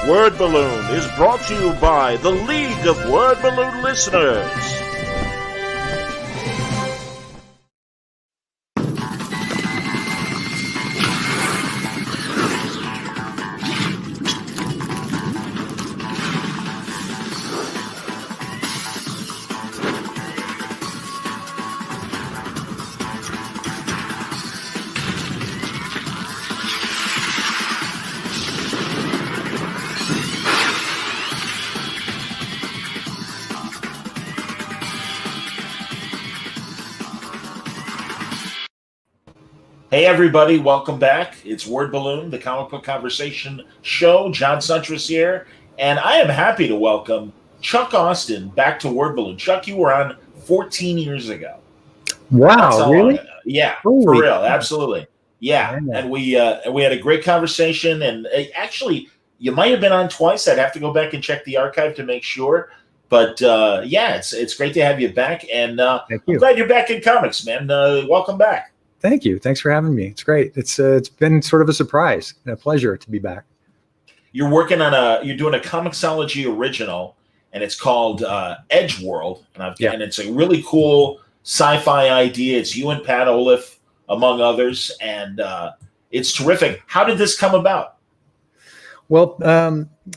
Word Balloon is brought to you by the League of Word Balloon Listeners. Hey everybody, welcome back. It's Word Balloon, the comic book conversation show. John Suntress here, and I am happy to welcome Chuck Austen back to Word Balloon. Chuck, you were on 14 years ago. Wow, really? Yeah, Holy for real, God. Absolutely. Yeah, and we had a great conversation, and actually, you might have been on twice. I'd have to go back and check the archive to make sure. But yeah, it's great to have you back, and I'm glad you're back in comics, man. Welcome back. Thank you. Thanks for having me. It's great. It's been sort of a surprise and a pleasure to be back. You're working on you're doing a Comixology original, and it's called Edgeworld, and it's a really cool sci-fi idea. It's you and Pat Olliffe, among others, and it's terrific. How did this come about? Well,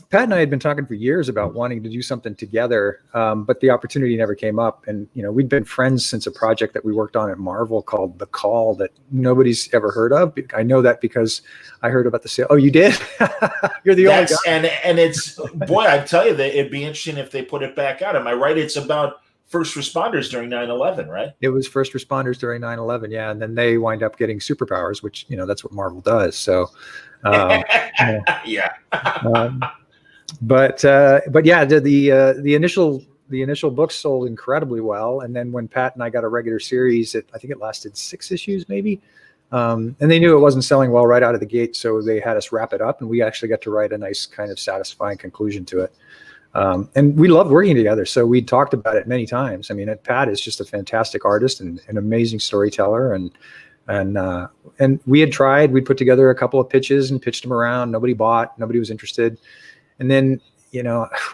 Pat and I had been talking for years about wanting to do something together, but the opportunity never came up. And, we'd been friends since a project that we worked on at Marvel called The Call that nobody's ever heard of. I know that because I heard about the sale. Oh, you did? You're the only guy. And it's, boy, I tell you, that it'd be interesting if they put it back out. Am I right? It's about first responders during 9/11, right? It was first responders during 9/11, yeah. And then they wind up getting superpowers, which, that's what Marvel does. So, yeah. But yeah, the initial books sold incredibly well, and then when Pat and I got a regular series, I think it lasted 6 issues maybe, and they knew it wasn't selling well right out of the gate, so they had us wrap it up, and we actually got to write a nice kind of satisfying conclusion to it. And we loved working together, so we talked about it many times. I mean, Pat is just a fantastic artist and an amazing storyteller, and we had tried. We put together a couple of pitches and pitched them around. Nobody bought. Nobody was interested. And then,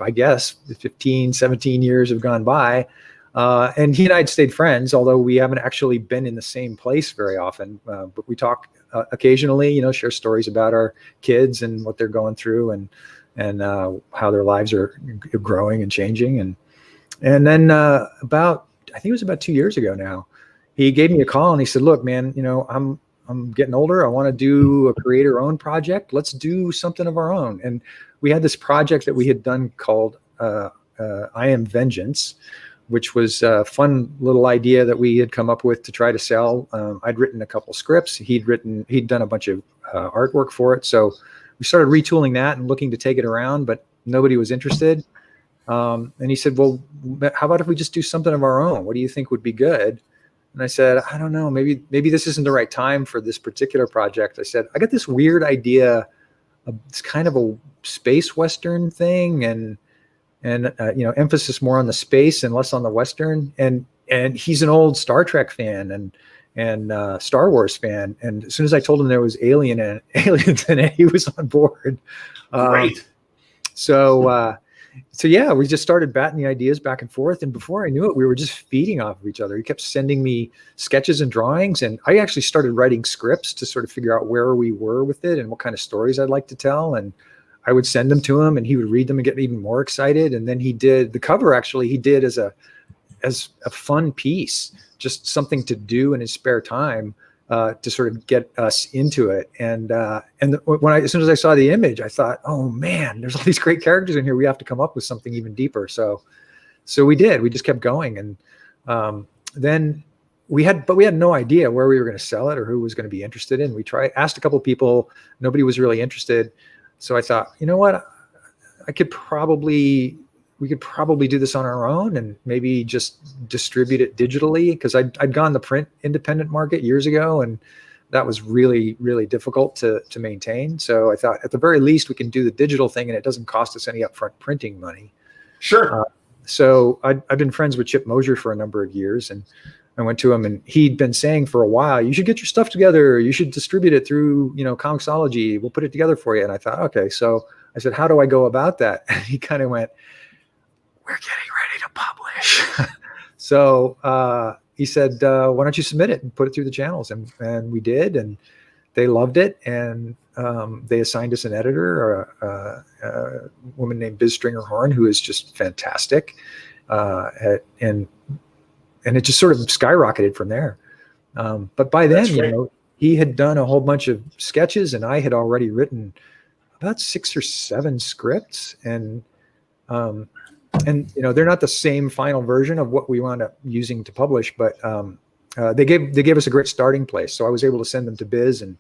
I guess 15, 17 years have gone by, and he and I had stayed friends, although we haven't actually been in the same place very often. But we talk occasionally, share stories about our kids and what they're going through, and how their lives are growing and changing. And then I think it was about 2 years ago now, he gave me a call and he said, "Look, man, I'm getting older. I want to do a creator-owned project. Let's do something of our own." And we had this project that we had done called I Am Vengeance, which was a fun little idea that we had come up with to try to sell. I'd written a couple scripts. He'd done a bunch of artwork for it. So we started retooling that and looking to take it around, but nobody was interested. And he said, "Well, how about if we just do something of our own? What do you think would be good?" And I said, "I don't know, maybe this isn't the right time for this particular project." I said, "I got this weird idea of this kind of a space Western thing and emphasis more on the space and less on the Western." And he's an old Star Trek fan and Star Wars fan. And as soon as I told him there was aliens in it, he was on board. Great. So yeah, we just started batting the ideas back and forth. And before I knew it, we were just feeding off of each other. He kept sending me sketches and drawings. And I actually started writing scripts to sort of figure out where we were with it and what kind of stories I'd like to tell. And I would send them to him and he would read them and get even more excited. And then he did the cover, actually, he did as a fun piece, just something to do in his spare time to sort of get us into it. And as soon as I saw the image, I thought, oh man, there's all these great characters in here. We have to come up with something even deeper. So we did. We just kept going, and then we had no idea where we were going to sell it or who was going to be interested in. We asked a couple of people, nobody was really interested. So I thought, you know what, we could probably do this on our own and maybe just distribute it digitally, because I'd gone the print independent market years ago, and that was really, really difficult to maintain. So I thought at the very least we can do the digital thing and it doesn't cost us any upfront printing money. Sure. So I've been friends with Chip Mosier for a number of years, and I went to him, and he'd been saying for a while, you should get your stuff together. You should distribute it through, Comixology. We'll put it together for you. And I thought, okay. So I said, how do I go about that? And he kind of went, we're getting ready to publish. So he said, why don't you submit it and put it through the channels? And we did, and they loved it. And they assigned us an editor, a woman named Biz Stringer Horn, who is just fantastic. And it just sort of skyrocketed from there. But by then, he had done a whole bunch of sketches, and I had already written about 6 or 7 scripts. And they're not the same final version of what we wound up using to publish, but they gave us a great starting place. So I was able to send them to Biz, and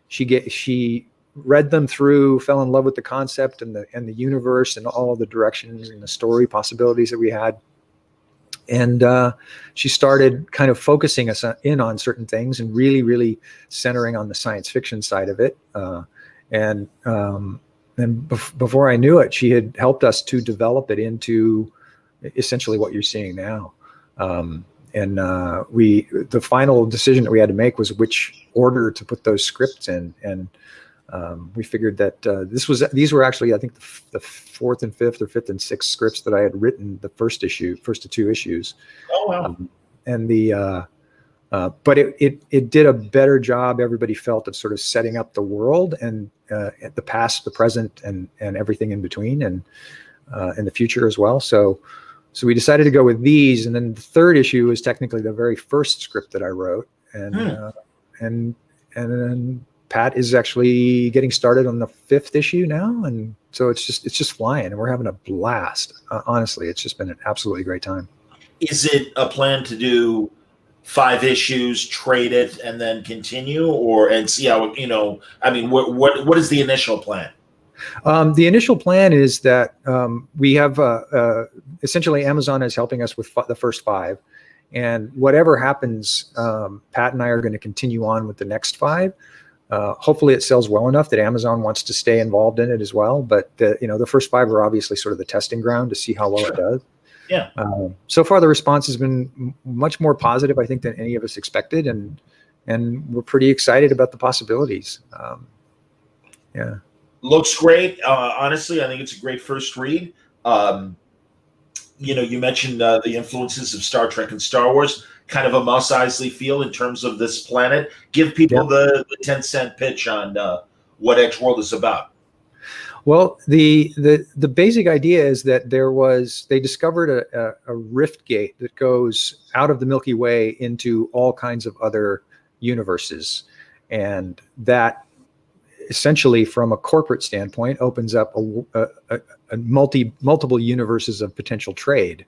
she read them through, fell in love with the concept and the universe and all of the directions and the story possibilities that we had. And she started kind of focusing us in on certain things and really, really centering on the science fiction side of it. And before I knew it, she had helped us to develop it into essentially what you're seeing now. The final decision that we had to make was which order to put those scripts in. And we figured that these were actually, I think, the 4th and 5th or 5th and 6th scripts that I had written the first of 2 issues. Oh, wow. But it did a better job, everybody felt, of sort of setting up the world and the past, the present, and everything in between, and in the future as well. So we decided to go with these. And then the 3rd issue is technically the very first script that I wrote. And then Pat is actually getting started on the 5th issue now, and so it's just flying, and we're having a blast. Honestly, it's just been an absolutely great time. Is it a plan to do 5 issues, trade it, and then continue, and see how I mean, what is the initial plan? The initial plan is that we have essentially Amazon is helping us with the first 5, and whatever happens, Pat and I are going to continue on with the next 5. Hopefully it sells well enough that Amazon wants to stay involved in it as well. But the first 5 are obviously sort of the testing ground to see how well it does. Yeah. So far the response has been much more positive, I think, than any of us expected, and we're pretty excited about the possibilities. Yeah. Looks great. Honestly, I think it's a great first read. You mentioned the influences of Star Trek and Star Wars. Kind of a Mos Eisley feel in terms of this planet. Give people the 10-cent pitch on what Edgeworld is about. Well, the basic idea is that they discovered a rift gate that goes out of the Milky Way into all kinds of other universes, and that essentially, from a corporate standpoint, opens up a multiple universes of potential trade.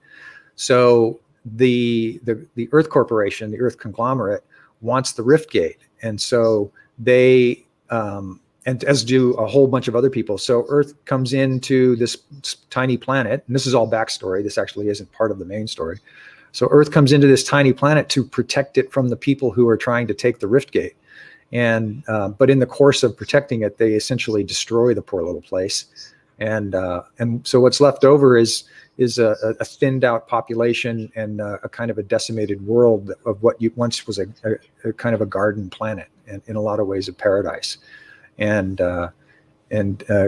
So the Earth Corporation, the Earth conglomerate, wants the rift gate, and so they and as do a whole bunch of other people. So Earth comes into this tiny planet, and this is all backstory. This actually isn't part of the main story. So Earth comes into this tiny planet to protect it from the people who are trying to take the rift gate. And but in the course of protecting it, they essentially destroy the poor little place. And so what's left over is a thinned out population and a kind of a decimated world of what once was a kind of a garden planet, and in a lot of ways a paradise. And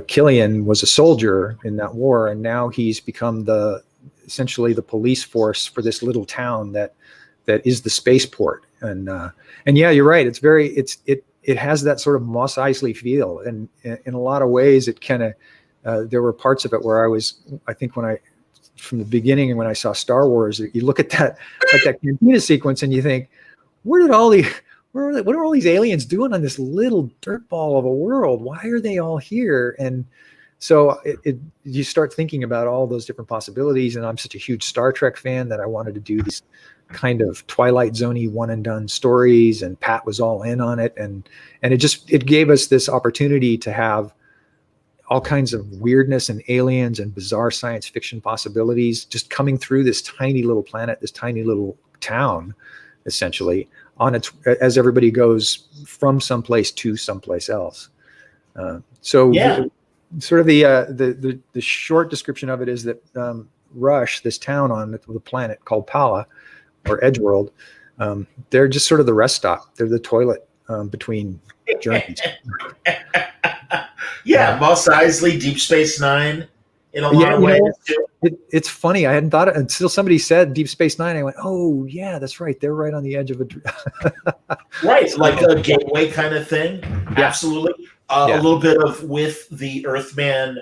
Killian was a soldier in that war, and now he's become essentially the police force for this little town that is the spaceport. And yeah, you're right. It has that sort of Mos Eisley feel, and in a lot of ways, it kind of there were parts of it where I think from the beginning, and when I saw Star Wars, you look at that cantina sequence and you think, what are all these aliens doing on this little dirtball of a world? Why are they all here? And so you start thinking about all those different possibilities. And I'm such a huge Star Trek fan that I wanted to do these kind of Twilight Zone-y one and done stories, and Pat was all in on it. And it gave us this opportunity to have all kinds of weirdness and aliens and bizarre science fiction possibilities just coming through this tiny little planet, this tiny little town, essentially, as everybody goes from someplace to someplace else. Sort of the short description of it is that Rush, this town on the planet called Pala, or Edgeworld, They're just sort of the rest stop. They're the toilet between journeys. Yeah, Mos Eisley, Deep Space Nine, in a lot of ways too. It's funny. I hadn't thought it until somebody said Deep Space Nine. I went, oh yeah, that's right. They're right on the edge of a right, like a gateway kind of thing. Yeah. Absolutely. A little bit of with the Earthman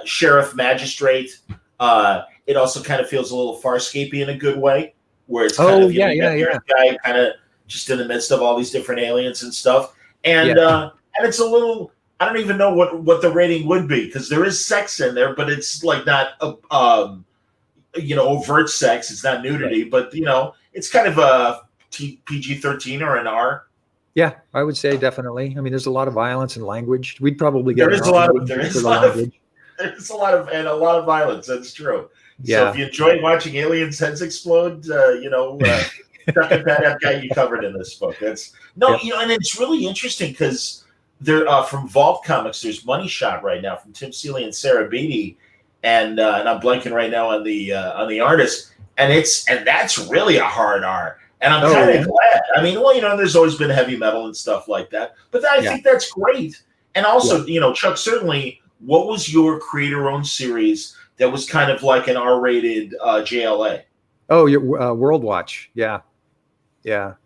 sheriff magistrate. It also kind of feels a little Farscapey in a good way, where it's kind of guy kind of just in the midst of all these different aliens and stuff. And it's a little. I don't even know what the rating would be, because there is sex in there, but it's like not overt sex. It's not nudity, but it's kind of a PG-13 or an R. Yeah, I would say definitely. I mean, there's a lot of violence and language. We'd probably get there's a lot of violence. That's true. Yeah. So if you enjoy watching aliens' heads explode, Chuck and Pat have got you covered in this book. And it's really interesting because. They're from Vault Comics. There's Money Shot right now from Tim Seeley and Sarah Beatty, and I'm blanking right now on the artist. And that's really a hard R. And I'm kind of glad. I mean, there's always been heavy metal and stuff like that, but I think that's great. And also, Chuck, certainly, what was your creator-owned series that was kind of like an R-rated JLA? Oh, your World Watch. Yeah. Sure.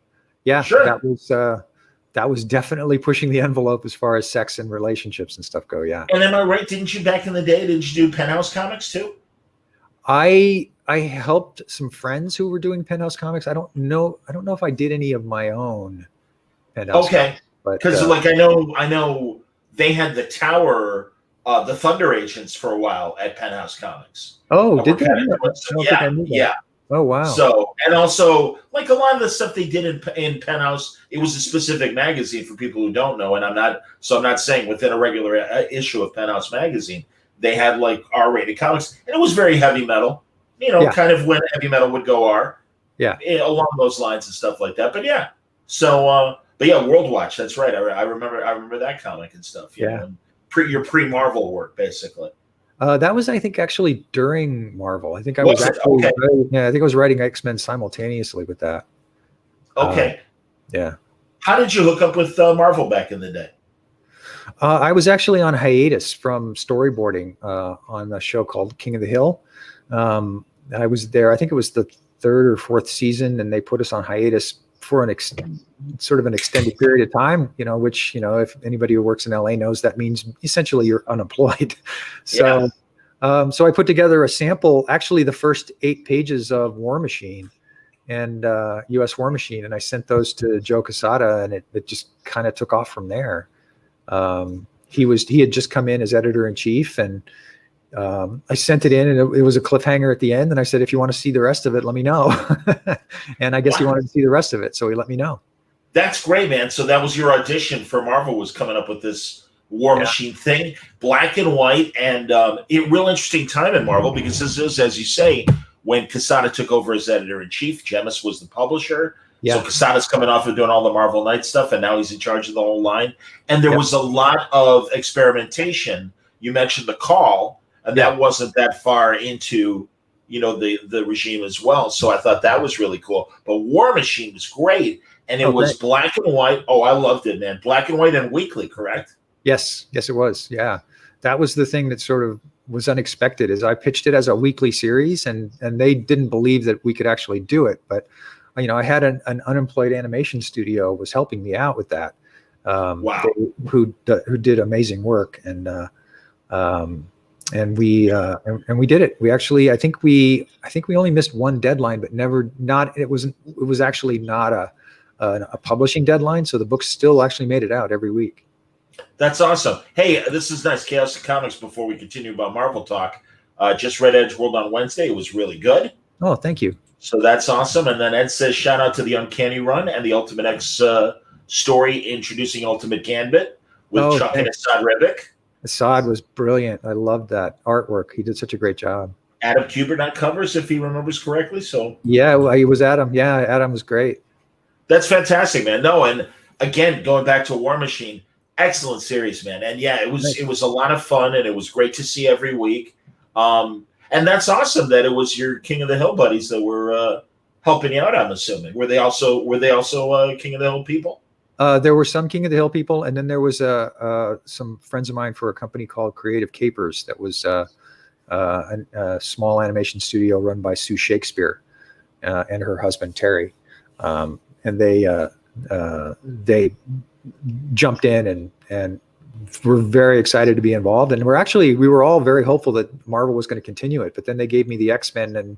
That was definitely pushing the envelope as far as sex and relationships and stuff go. Yeah. And am I right? Didn't you back in the day? Did you do Penthouse Comics too? I helped some friends who were doing Penthouse Comics. I don't know if I did any of my own Penthouse. Okay. Because I know they had the Tower, the Thunder Agents for a while at Penthouse Comics. Oh, did they? Yeah. Oh wow! So, and also, like a lot of the stuff they did in Penthouse, it was a specific magazine for people who don't know. And I'm not saying within a regular issue of Penthouse magazine, they had like R-rated comics, and it was very heavy metal. Kind of when heavy metal would go R. Yeah, along those lines and stuff like that. But yeah, so World Watch. That's right. I remember that comic and stuff. Your pre-Marvel work, basically. That was, I think, actually during Marvel. I think I was writing X-Men simultaneously with that. Okay. Yeah. How did you hook up with Marvel back in the day? I was actually on hiatus from storyboarding on a show called King of the Hill. I was there. I think it was the 3rd or 4th season, and they put us on hiatus for an extended period of time, which, if anybody who works in LA knows, that means essentially you're unemployed. So, so I put together a sample, actually the first 8 pages of War Machine and US War Machine. And I sent those to Joe Quesada, and it just kind of took off from there. He had just come in as editor-in-chief, and I sent it in, and it was a cliffhanger at the end. And I said, if you want to see the rest of it, let me know. And I guess he wanted to see the rest of it, so he let me know. That's great, man. So that was your audition for Marvel, was coming up with this War Machine thing, black and white, and real interesting time in Marvel, because this is, as you say, when Quesada took over as editor-in-chief. Jemis was the publisher. Yeah. So Quesada's coming off of doing all the Marvel Knight stuff, and now he's in charge of the whole line. And there was a lot of experimentation. You mentioned The Call. And that wasn't that far into, the regime as well. So I thought that was really cool. But War Machine was great. And it was black and white. Oh, I loved it, man. Black and white and weekly, correct? Yes, it was. Yeah. That was the thing that sort of was unexpected, is I pitched it as a weekly series, and they didn't believe that we could actually do it. But, I had an unemployed animation studio was helping me out with that. Wow. Who did amazing work. And we did it. We actually, I think we only missed one deadline, but it was actually not a publishing deadline. So the book still actually made it out every week. That's awesome. Hey, this is nice. Chaos of Comics, before we continue about Marvel talk, just read Edgeworld on Wednesday. It was really good. Oh, thank you. So that's awesome. And then Ed says, shout out to the Uncanny Run and the Ultimate X story introducing Ultimate Gambit with Chuck and Assad Ribic. Assad was brilliant. I loved that artwork. He did such a great job. Adam Kubert on covers, if he remembers correctly. So yeah, he was Adam. Yeah, Adam was great. That's fantastic, man. No, and again, going back to War Machine, excellent series, man. And yeah, it was a lot of fun, and it was great to see every week. And that's awesome that it was your King of the Hill buddies that were helping you out, I'm assuming. Were they also King of the Hill people? There were some King of the Hill people, and then there was some friends of mine for a company called Creative Capers that was a small animation studio run by Sue Shakespeare and her husband Terry, and they jumped in and were very excited to be involved, and we were all very hopeful that Marvel was going to continue it. But then they gave me the X-Men, and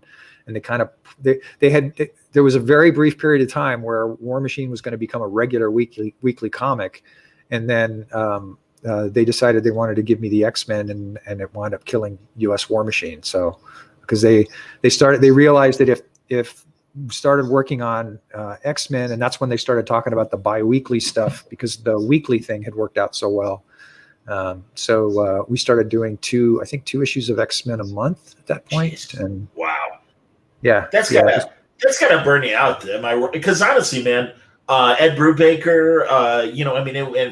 there was a very brief period of time where War Machine was going to become a regular weekly comic, and then they decided they wanted to give me the X-Men, and it wound up killing US War Machine. So because they realized that if started working on X-Men, and that's when they started talking about the bi-weekly stuff, because the weekly thing had worked out so well. So we started doing two issues of X-Men a month at that point. Jeez. And wow. Yeah. That's gotta burn you out. Am I right? Because honestly, man, Ed Brubaker,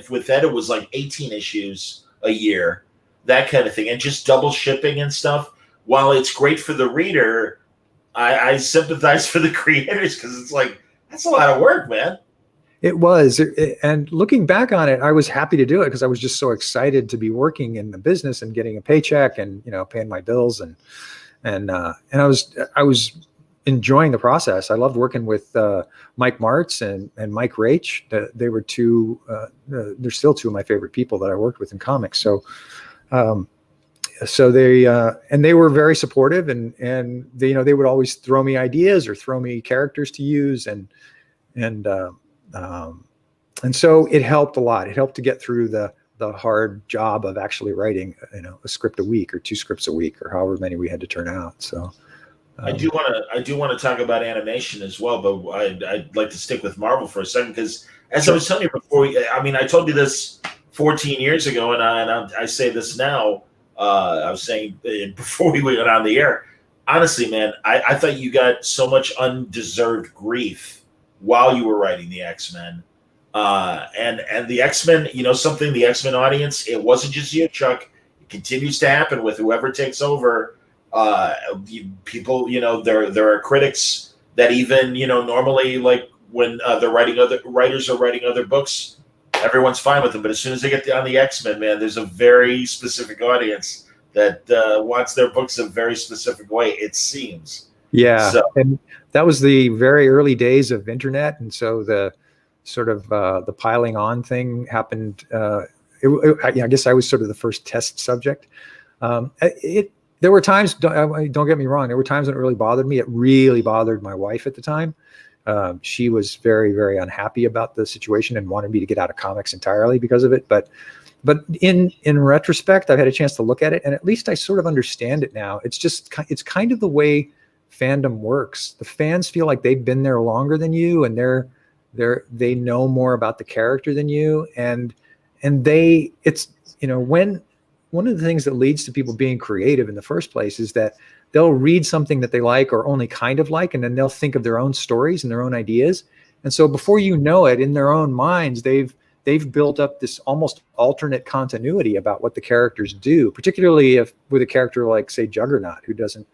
with Ed, it was like 18 issues a year, that kind of thing. And just double shipping and stuff. While it's great for the reader, I sympathize for the creators, because it's like, that's a lot of work, man. It was. And looking back on it, I was happy to do it because I was just so excited to be working in the business and getting a paycheck and, paying my bills. And I was enjoying the process. I loved working with Mike Martz and Mike Raich. They were they're still two of my favorite people that I worked with in comics. So they were very supportive, and they would always throw me ideas or throw me characters to use, and so it helped a lot. It helped to get through the hard job of actually writing, a script a week or 2 scripts a week or however many we had to turn out. So I do want to talk about animation as well, but I'd like to stick with Marvel for a second, because as I was telling you before, I told you this 14 years ago, and I say this now. I was saying before we went on the air, honestly, man, I thought you got so much undeserved grief while you were writing the X-Men. And the X-Men, something, the X-Men audience, it wasn't just you, Chuck. It continues to happen with whoever takes over. People, there are critics that even, normally, like when they're writers are writing other books, everyone's fine with them. But as soon as they get on the X-Men, man, there's a very specific audience that wants their books a very specific way, it seems. Yeah. So, and that was the very early days of internet. And so the sort of the piling on thing happened. I guess I was sort of the first test subject. There were times, don't get me wrong, there were times when it really bothered me. It really bothered my wife at the time. She was very, very unhappy about the situation and wanted me to get out of comics entirely because of it. But in retrospect, I've had a chance to look at it, and at least I sort of understand it now. It's kind of the way fandom works. The fans feel like they've been there longer than you, and they know more about the character than you, and when one of the things that leads to people being creative in the first place is that they'll read something that they like or only kind of like, and then they'll think of their own stories and their own ideas. And so before you know it, in their own minds, they've built up this almost alternate continuity about what the characters do, particularly with a character like, say, Juggernaut, who doesn't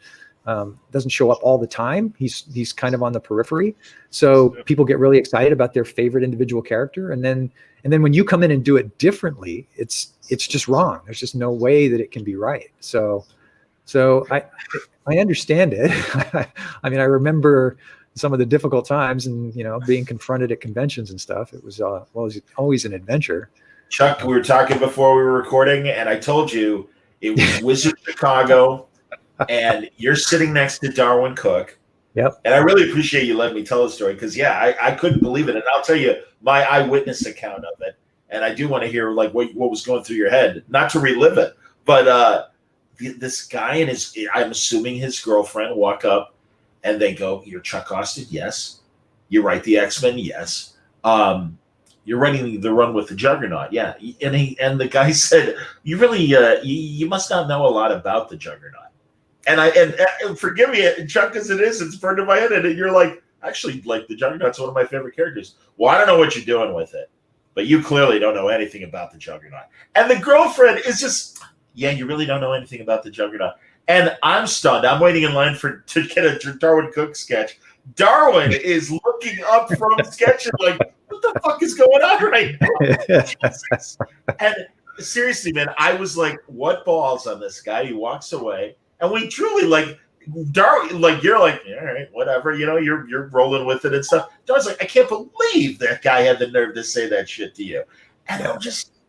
show up all the time. He's kind of on the periphery. So people get really excited about their favorite individual character. And then when you come in and do it differently, it's just wrong. There's just no way that it can be right. So I understand it. I remember some of the difficult times and, being confronted at conventions and stuff. It was always an adventure. Chuck, we were talking before we were recording, and I told you it was Wizard Chicago, and you're sitting next to Darwin Cook. Yep. And I really appreciate you letting me tell the story, because, I couldn't believe it. And I'll tell you my eyewitness account of it. And I do want to hear like what was going through your head, not to relive it, but this guy and I'm assuming his girlfriend walk up, and they go, "You're Chuck Austen?" "Yes." "You write the X-Men?" "Yes." "You're writing the run with the Juggernaut?" "Yeah." And the guy said, "You really you must not know a lot about the Juggernaut." And forgive me, Chuck, as it's burned in my head, and you're like, "Actually, like, the Juggernaut's one of my favorite characters." "Well, I don't know what you're doing with it, but you clearly don't know anything about the Juggernaut." And the girlfriend is just, "Yeah, you really don't know anything about the Juggernaut." And I'm stunned. I'm waiting in line to get a Darwin Cook sketch, Darwin is looking up from sketches like, what the fuck is going on right now? Jesus. And seriously, man, I was like, what balls on this guy? He walks away, and we truly like Darwin, like you're like, all right, whatever, you're rolling with it and stuff. Darwin's like, I can't believe that guy had the nerve to say that shit to you. And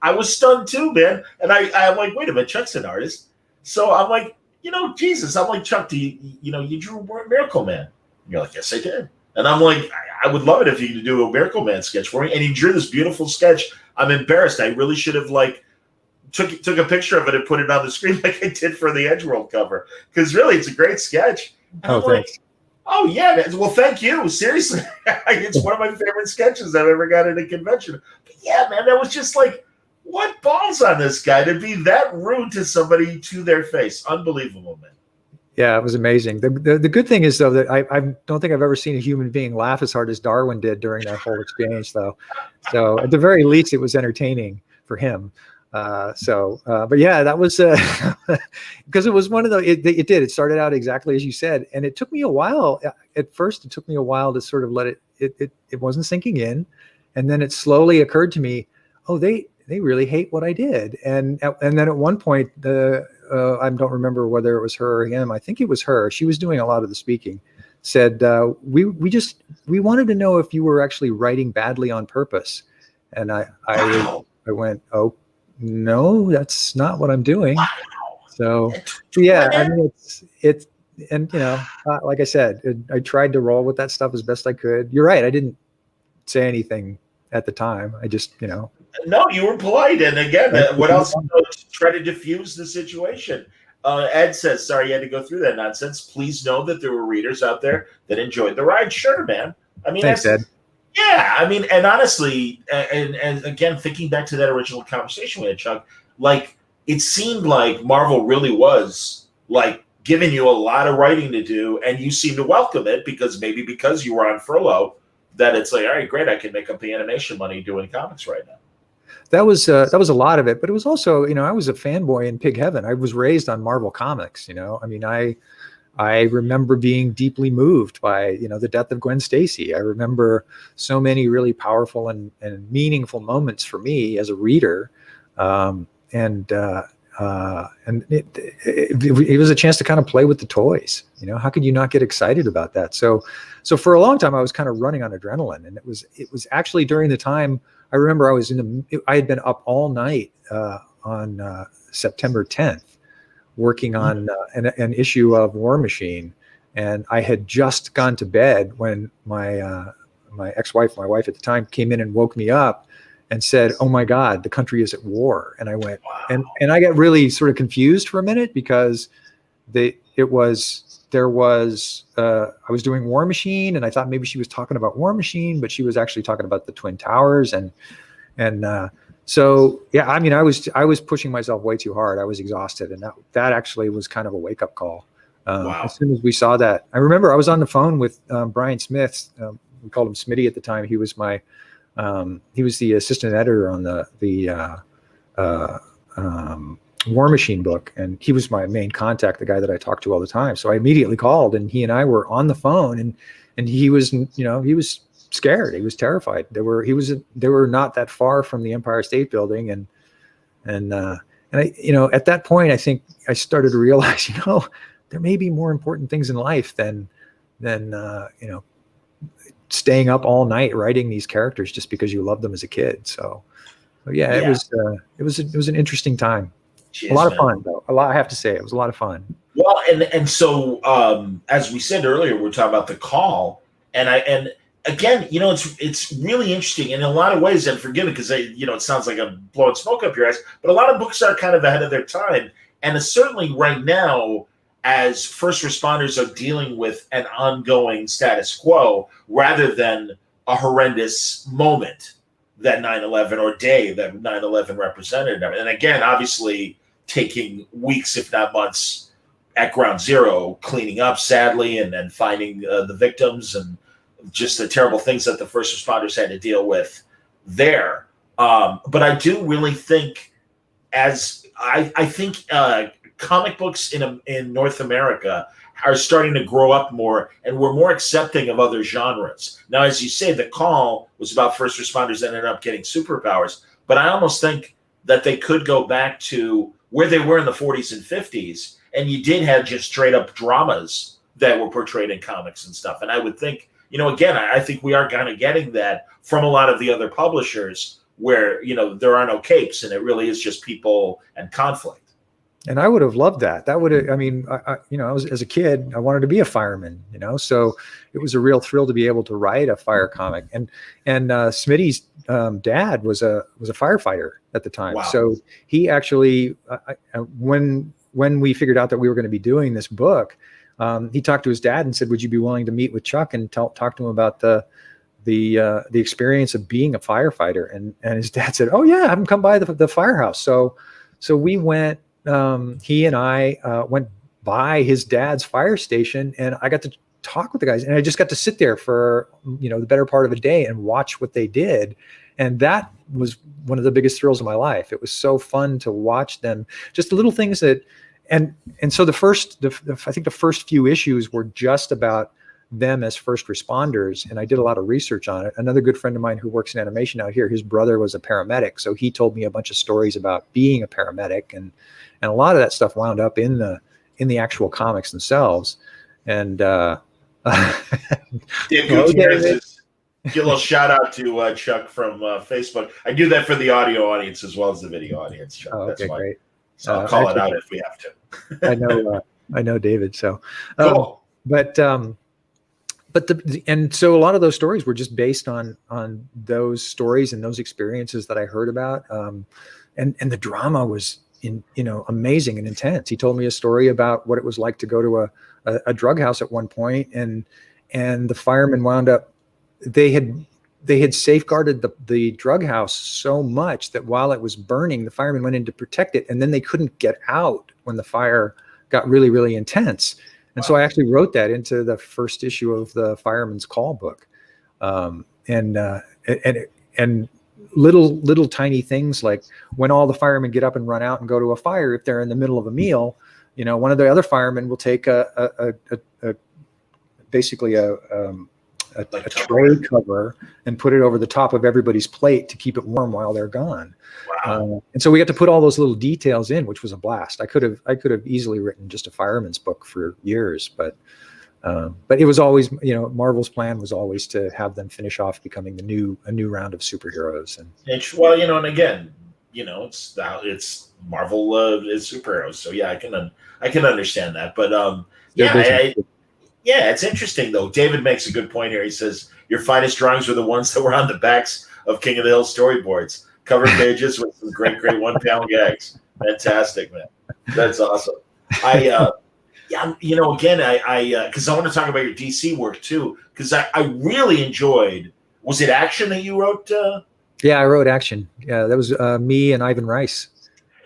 I was stunned too, man. And I'm like, wait a minute, Chuck's an artist. So I'm like, Jesus, I'm like, Chuck, you drew Miracle Man. And you're like, yes, I did. And I'm like, I would love it if you could do a Miracle Man sketch for me. And he drew this beautiful sketch. I'm embarrassed. I really should have took a picture of it and put it on the screen like I did for the Edgeworld cover. Because really, it's a great sketch. And I'm like, oh, yeah. Well, thank you. Seriously. It's one of my favorite sketches I've ever got at a convention. But yeah, man, that was just like, what balls on this guy to be that rude to somebody to their face. Unbelievable, man. Yeah, it was amazing. The good thing is, though, that I don't think I've ever seen a human being laugh as hard as Darwin did during that whole exchange, though. So at the very least, it was entertaining for him. But yeah, that was because it was one of the, it started out exactly as you said. And it took me a while. At first, it took me a while to sort of let it wasn't sinking in. And then it slowly occurred to me, oh, they really hate what I did. And then at one point, I don't remember whether it was her or him. I think it was her. She was doing a lot of the speaking. Said, we wanted to know if you were actually writing badly on purpose. And I went, oh, no, that's not what I'm doing. Wow. So yeah, I mean, it's and like I said, I tried to roll with that stuff as best I could. You're right. I didn't say anything at the time. I just, No, you were polite. And again, what else? Try to diffuse the situation. Ed says, sorry you had to go through that nonsense. Please know that there were readers out there that enjoyed the ride. Sure, man. I mean, thanks, Ed. Yeah, I mean, and honestly, and again, thinking back to that original conversation we had, Chuck, like, it seemed like Marvel really was, like, giving you a lot of writing to do, and you seem to welcome it because you were on furlough, that it's like, all right, great, I can make up the animation money doing comics right now. That was a lot of it, but it was also, I was a fanboy in pig heaven. I was raised on Marvel Comics, I mean, I remember being deeply moved by, the death of Gwen Stacy. I remember so many really powerful and meaningful moments for me as a reader. And it was a chance to kind of play with the toys. How could you not get excited about that? So for a long time, I was kind of running on adrenaline, and it was actually during the time I remember I had been up all night on September 10th. Working on an issue of War Machine, and I had just gone to bed when my ex-wife, my wife at the time, came in and woke me up and said, "Oh my God, the country is at war." And I went, wow. and I got really sort of confused for a minute because I was doing War Machine, and I thought maybe she was talking about War Machine, but she was actually talking about the Twin Towers, and so yeah, I mean, I was pushing myself way too hard. I was exhausted, and that actually was kind of a wake up call. Wow. As soon as we saw that, I remember I was on the phone with Brian Smith. We called him Smitty at the time. He was he was the assistant editor on the War Machine book, and he was my main contact, the guy that I talked to all the time. So I immediately called, and he and I were on the phone, and he was, he was scared. He was terrified. They were not that far from the Empire State Building, and I, at that point, I think I started to realize, there may be more important things in life than staying up all night writing these characters just because you love them as a kid. So yeah, it was an interesting time. Jeez, a lot of fun, though. I have to say, it was a lot of fun. Well, and so as we said earlier, we're talking about the call, and again, it's really interesting in a lot of ways, and forgive me because it sounds like I'm blowing smoke up your ass, but a lot of books are kind of ahead of their time, and certainly right now, as first responders are dealing with an ongoing status quo rather than a horrendous moment that 9/11 or day that 9/11 represented, and again, obviously taking weeks, if not months, at ground zero, cleaning up, sadly, and then finding the victims and just the terrible things that the first responders had to deal with there. But I do really think, as I think comic books in North America are starting to grow up more, and we're more accepting of other genres. Now, as you say, The Call was about first responders that ended up getting superpowers, but I almost think that they could go back to where they were in the 40s and 50s, and you did have just straight up dramas that were portrayed in comics and stuff. And I would think, again, I think we are kind of getting that from a lot of the other publishers where, there are no capes and it really is just people and conflict. And I would have loved that. That would have, I was, as a kid, I wanted to be a fireman, so it was a real thrill to be able to write a fire comic. And Smitty's dad was a firefighter at the time. Wow. So he actually, when we figured out that we were going to be doing this book, he talked to his dad and said, would you be willing to meet with Chuck and talk to him about the experience of being a firefighter? And his dad said, oh yeah, have him come by the firehouse. So we went, he and I went by his dad's fire station, and I got to talk with the guys, and I just got to sit there for, the better part of a day and watch what they did. And that was one of the biggest thrills of my life. It was so fun to watch them, just the little things that, and so I think the first few issues were just about them as first responders, and I did a lot of research on it. Another good friend of mine who works in animation out here, his brother was a paramedic, so he told me a bunch of stories about being a paramedic, and a lot of that stuff wound up in the actual comics themselves. And Dave Gutierrez, give a little shout out to Chuck from Facebook. I do that for the audio audience as well as the video audience, Chuck. Oh, okay, great. So I'll call it out if we have to. I know David. So, cool. And so a lot of those stories were just based on those stories and those experiences that I heard about. And the drama was amazing and intense. He told me a story about what it was like to go to a drug house at one point, and the firemen wound up, they had safeguarded the drug house so much that while it was burning, the firemen went in to protect it, and then they couldn't get out when the fire got really, really intense. And so I actually wrote that into the first issue of the Fireman's Call book. And little tiny things like when all the firemen get up and run out and go to a fire, if they're in the middle of a meal, one of the other firemen will take basically a tray cover and put it over the top of everybody's plate to keep it warm while they're gone. Wow. And so we got to put all those little details in, which was a blast. I could have easily written just a fireman's book for years, but it was always, Marvel's plan was always to have them finish off becoming a new round of superheroes. And and again, it's Marvel is superheroes, so yeah, I can understand that. But it's interesting though. David makes a good point here. He says your finest drawings were the ones that were on the backs of King of the Hill storyboards, cover pages with some great 1-pound gags. Fantastic, man. That's awesome. Again, because I want to talk about your DC work too, because I really enjoyed. Was it Action that you wrote? Yeah, I wrote Action. Yeah, that was me and Ivan Rice.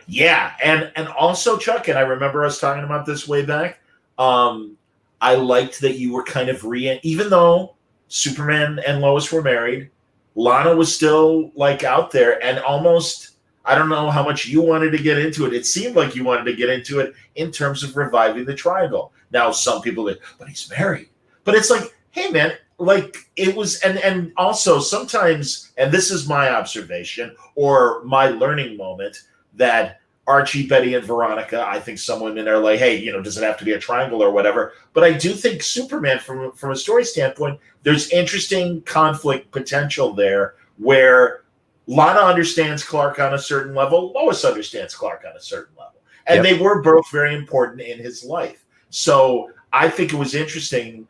Yeah, and also Chuck, and I remember us talking about this way back. I liked that you were kind of even though Superman and Lois were married, Lana was still like out there, and almost, I don't know how much you wanted to get into it. It seemed like you wanted to get into it in terms of reviving the triangle. Now, some people say, but he's married. But it's like, hey, man, like it was, and also sometimes, and this is my observation or my learning moment, that Archie, Betty, and Veronica, I think some women are like, hey, does it have to be a triangle or whatever? But I do think Superman, from a story standpoint, there's interesting conflict potential there where Lana understands Clark on a certain level, Lois understands Clark on a certain level. And They were both very important in his life. So I think it was interesting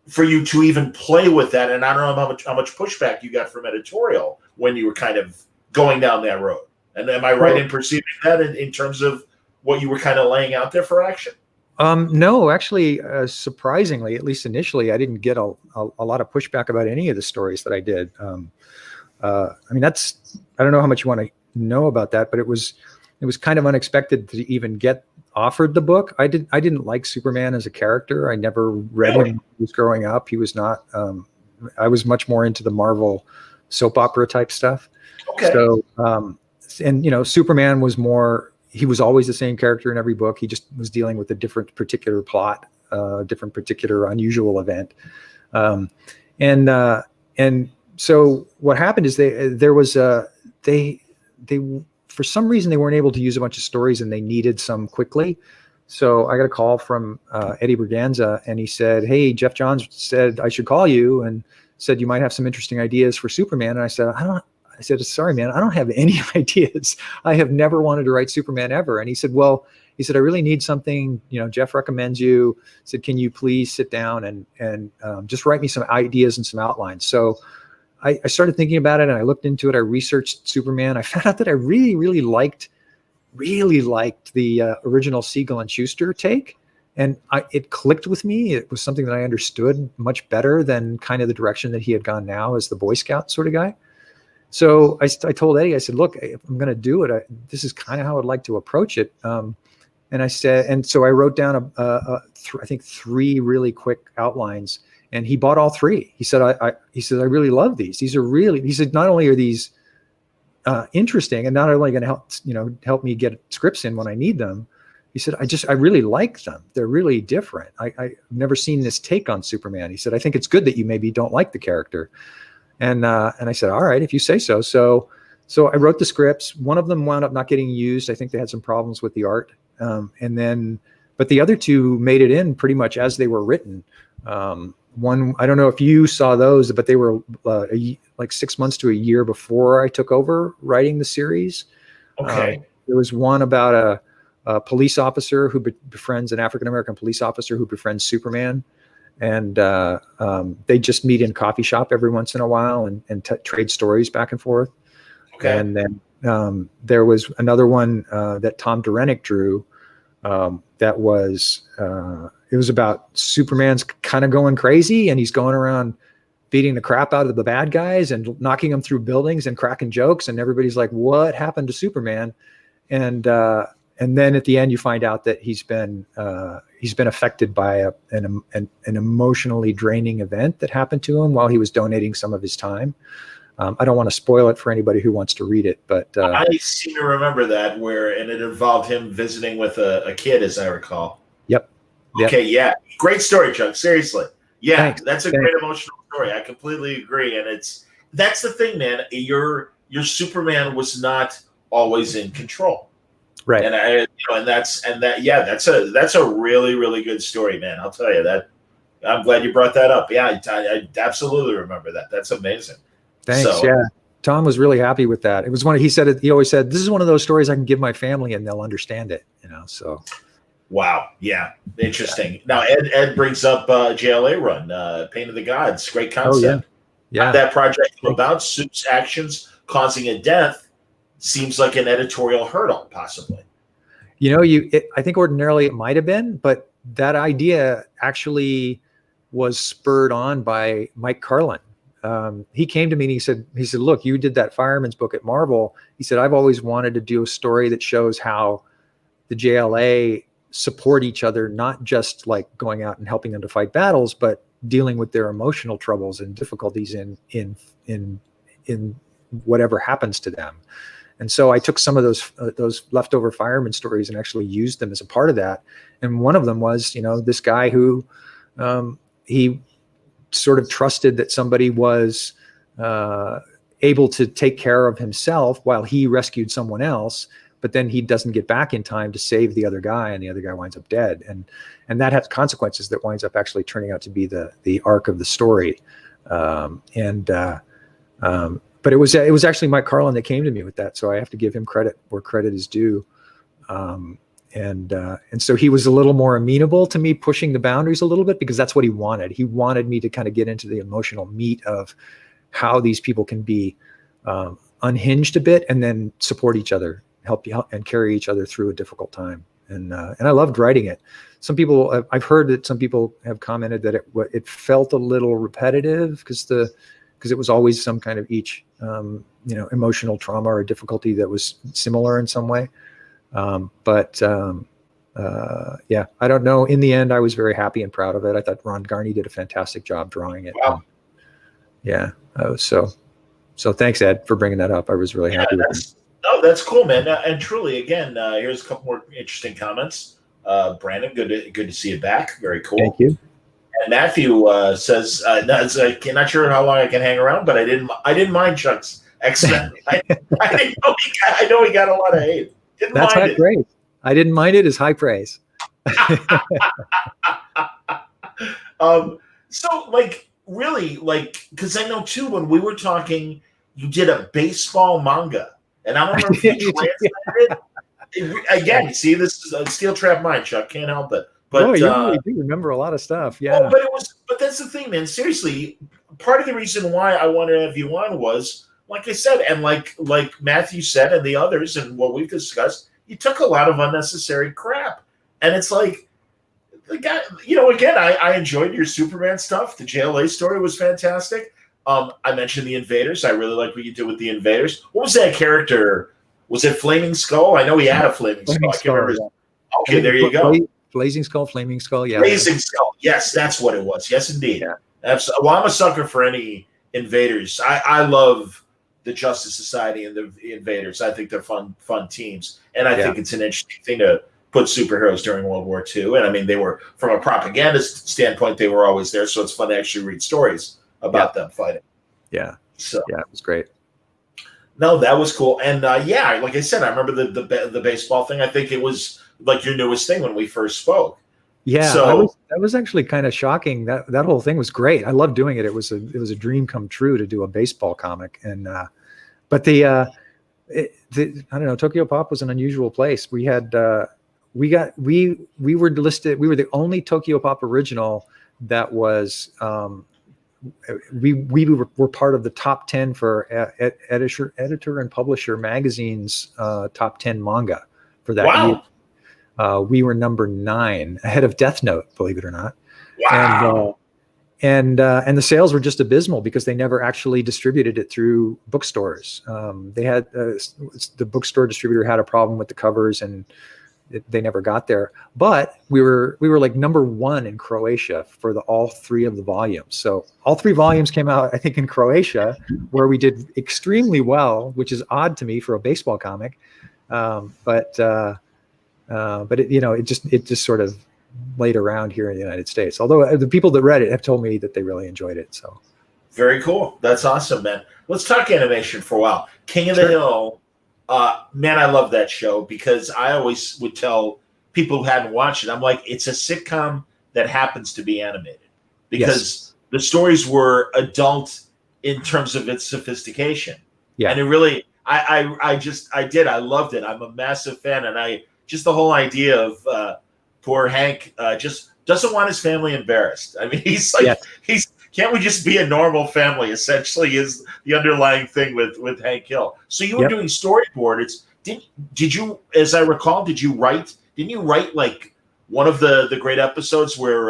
for you to even play with that. And I don't know how much pushback you got from editorial when you were kind of going down that road. And am I right in perceiving that in terms of what you were kind of laying out there for Action? No, actually, surprisingly, at least initially, I didn't get a lot of pushback about any of the stories that I did. I don't know how much you want to know about that, but it was kind of unexpected to even get offered the book. I didn't like Superman as a character. I never read him when he was growing up. He was not. I was much more into the Marvel soap opera type stuff. Okay. So, Superman was more, he was always the same character in every book. He just was dealing with a different particular plot, different particular unusual event. And so what happened is they for some reason they weren't able to use a bunch of stories and they needed some quickly. So I got a call from Eddie Berganza, and he said, "Hey, Jeff Johns said I should call you and said you might have some interesting ideas for Superman." And I said, I said, "Sorry, man, I don't have any ideas. I have never wanted to write Superman ever." And he said, "I really need something. Jeff recommends you." He said, "Can you please sit down and just write me some ideas and some outlines?" So I started thinking about it, and I looked into it. I researched Superman. I found out that I really, really liked the original Siegel and Schuster take. And it clicked with me. It was something that I understood much better than kind of the direction that he had gone now as the Boy Scout sort of guy. So I told Eddie, I said, "Look, if I'm going to do it, this is kind of how I'd like to approach it." And I said, and so I wrote down I think 3 really quick outlines, and he bought all 3. He said, I really love these. These are really, he said, not only are these interesting and not only going to help me get scripts in when I need them. He said, I really like them. They're really different. I've never seen this take on Superman. He said, "I think it's good that you maybe don't like the character." And I said, "All right, if you say so." So I wrote the scripts. One of them wound up not getting used. I think they had some problems with the art. But the other 2 made it in pretty much as they were written. One, I don't know if you saw those, but they were like 6 months to a year before I took over writing the series. Okay. There was one about a police officer who befriends an African-American police officer who befriends Superman. And they just meet in coffee shop every once in a while and trade stories back and forth. Okay. And then there was another one that Tom Derenick drew that was it was about Superman's kind of going crazy, and he's going around beating the crap out of the bad guys and knocking them through buildings and cracking jokes, and everybody's like, "What happened to Superman?" And then at the end you find out that he's been affected by an emotionally draining event that happened to him while he was donating some of his time. I don't want to spoil it for anybody who wants to read it, but I seem to remember that and it involved him visiting with a kid, as I recall. Yep. Okay. Yeah. Great story, Chuck. Seriously. Yeah. Thanks. That's a great emotional story. I completely agree. And that's the thing, man. Your Superman was not always in control. Right. And that's a really, really good story, man. I'll tell you that. I'm glad you brought that up. Yeah. I absolutely remember that. That's amazing. Thanks. Yeah. Tom was really happy with that. It was he always said, "This is one of those stories I can give my family and they'll understand it," so. Wow. Yeah. Interesting. Now, Ed brings up JLA run, Pain of the Gods. Great concept. Oh, yeah. That project about Soup's actions causing a death seems like an editorial hurdle, possibly. I think ordinarily it might have been, but that idea actually was spurred on by Mike Carlin. He came to me and he said, "Look, you did that Fireman's book at Marvel." He said, "I've always wanted to do a story that shows how the JLA support each other, not just like going out and helping them to fight battles, but dealing with their emotional troubles and difficulties in whatever happens to them." And so I took some of those leftover fireman stories and actually used them as a part of that. And one of them was, this guy who he sort of trusted that somebody was able to take care of himself while he rescued someone else, but then he doesn't get back in time to save the other guy, and the other guy winds up dead. And that has consequences that winds up actually turning out to be the arc of the story. But it was actually Mike Carlin that came to me with that. So I have to give him credit where credit is due. And so he was a little more amenable to me pushing the boundaries a little bit, because that's what he wanted. He wanted me to kind of get into the emotional meat of how these people can be unhinged a bit and then support each other, help and carry each other through a difficult time. And I loved writing it. I've heard that some people have commented that it felt a little repetitive because it was always some kind of each emotional trauma or difficulty that was similar in some way. Yeah, I don't know. In the end, I was very happy and proud of it. I thought Ron Garney did a fantastic job drawing it. Wow. Yeah, I was so thanks, Ed, for bringing that up. I was really happy with it. No, that's cool, man. And truly, again, here's a couple more interesting comments. Brandon, good to see you back. Very cool. Thank you. And Matthew says, no, I'm not sure how long I can hang around, but I didn't mind Chuck's X-Men. I know he got a lot of hate. That's high praise. I didn't mind it as high praise. So like really like, because I know too, when we were talking, you did a baseball manga, and I don't know if you translated it. Again, see, this is a steel trap mind, Chuck. Can't help it. But no, you really do remember a lot of stuff. Yeah. Oh, but that's the thing, man. Seriously, part of the reason why I wanted to have you on was, like I said, and like Matthew said, and the others, and what we've discussed, you took a lot of unnecessary crap, and it's like, the guy, again, I enjoyed your Superman stuff. The JLA story was fantastic. I mentioned the Invaders. I really like what you did with the Invaders. What was that character? Was it Flaming Skull? I know he had a Flaming Skull. I can't remember. Yeah. Okay, there you go. Blazing Skull, Flaming Skull, yeah. Blazing Skull, yes, that's what it was. Yes, indeed. Yeah. Absolutely. Well, I'm a sucker for any Invaders. I love the Justice Society and the Invaders. I think they're fun teams, and I think it's an interesting thing to put superheroes during World War II. And I mean, they were, from a propaganda standpoint, they were always there, so it's fun to actually read stories about them fighting. Yeah. So yeah, it was great. No, that was cool. And like I said, I remember the baseball thing. I think it was like your newest thing when we first spoke. Yeah, so that was actually kind of shocking. That whole thing was great. I loved doing it. It was a dream come true to do a baseball comic. And but I don't know, Tokyo Pop was an unusual place. We had we were listed. We were the only Tokyo Pop original that was. We were part of the top 10 for editor and publisher magazine's top 10 manga for that year. We were number 9, ahead of Death Note, believe it or not. Wow. And the sales were just abysmal because they never actually distributed it through bookstores. They had the bookstore distributor had a problem with the covers, and they never got there. But we were like number 1 in Croatia for all 3 of the volumes. So all 3 volumes came out, I think, in Croatia, where we did extremely well, which is odd to me for a baseball comic. But it just sort of laid around here in the United States. Although the people that read it have told me that they really enjoyed it. So very cool. That's awesome, man. Let's talk animation for a while. King of the Hill. Man, I love that show because I always would tell people who hadn't watched it, I'm like, it's a sitcom that happens to be animated because the stories were adult in terms of its sophistication. Yeah. And it really, I loved it. I'm a massive fan. And just the whole idea of poor Hank just doesn't want his family embarrassed. I mean, he's like, can't we just be a normal family? Essentially, is the underlying thing with Hank Hill. So you were doing storyboard. Did you, as I recall, didn't you write like one of the great episodes where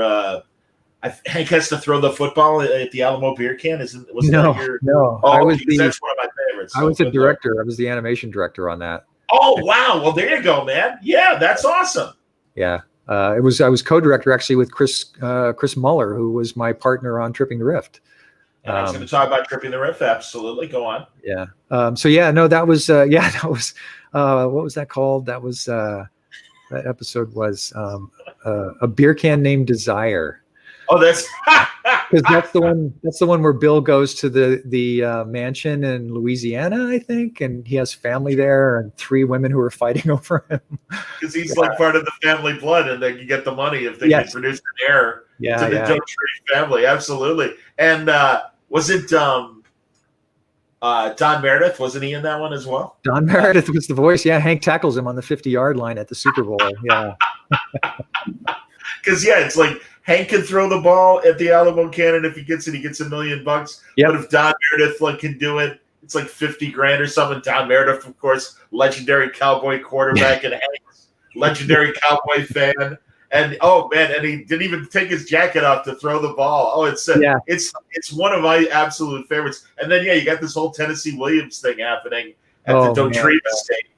Hank has to throw the football at the Alamo beer can? No. Oh, that's one of my favorites. I was the director. I was the animation director on that. Oh wow! Well, there you go, man. Yeah, that's awesome. Yeah. I was co-director actually with Chris Muller, who was my partner on Tripping the Rift. And I was going to talk about Tripping the Rift. Absolutely, go on. Yeah. That was what was that called? That was that episode was a beer can named Desire. Oh, that's because that's the one where Bill goes to the mansion in Louisiana, I think, and he has family there and 3 women who are fighting over him. Because he's like part of the family blood, and they can get the money if they can produce an heir to the Don't Tree family. Absolutely. And was it Don Meredith? Wasn't he in that one as well? Don Meredith was the voice. Yeah, Hank tackles him on the 50-yard line at the Super Bowl. Yeah. Because it's like Hank can throw the ball at the Alamo cannon. If he gets it, he gets $1 million. But if Don Meredith can do it, it's like $50,000 or something. Don Meredith, of course, legendary Cowboy quarterback, and Hank's legendary Cowboy fan. And oh man, and he didn't even take his jacket off to throw the ball. Oh, it's one of my absolute favorites. And then you got this whole Tennessee Williams thing happening at the Don't Tree Estate.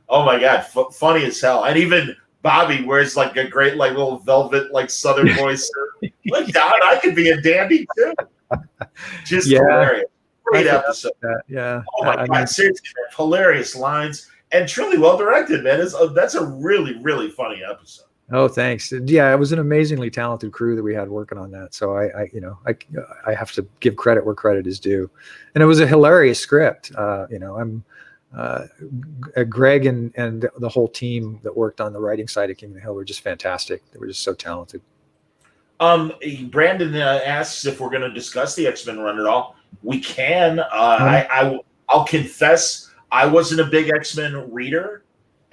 Oh my God, funny as hell. And even Bobby wears like a great like little velvet like Southern boy shirt. Like Don, I could be a dandy too. Just hilarious. Great episode. That. Yeah. Oh my God, seriously, man, hilarious lines and truly well directed, man. That's a really, really funny episode. Oh, thanks. Yeah, it was an amazingly talented crew that we had working on that. So I have to give credit where credit is due, and it was a hilarious script. Greg and the whole team that worked on the writing side of King of the Hill were just fantastic. They were just so talented. Brandon asks if we're going to discuss the X-Men run at all. We can. I'll confess, I wasn't a big X-Men reader.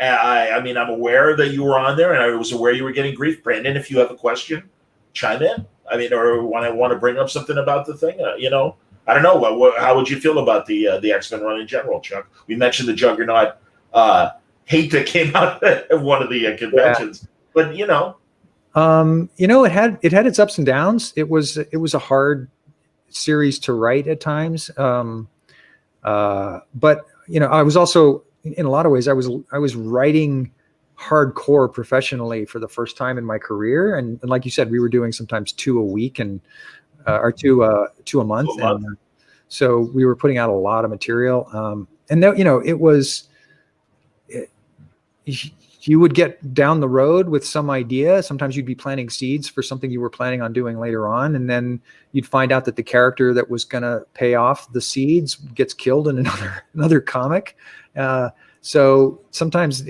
I mean, I'm aware that you were on there, and I was aware you were getting grief. Brandon, if you have a question, chime in. I mean, or want to bring up something about the thing, I don't know. How would you feel about the X-Men run in general, Chuck? We mentioned the Juggernaut hate that came out at one of the conventions, but it had its ups and downs. It was a hard series to write at times, but I was also, in a lot of ways, I was writing hardcore professionally for the first time in my career, and like you said, we were doing sometimes 2 a week or two a month. And so we were putting out a lot of material. And that, you would get down the road with some idea. Sometimes you'd be planting seeds for something you were planning on doing later on. And then you'd find out that the character that was going to pay off the seeds gets killed in another comic. So sometimes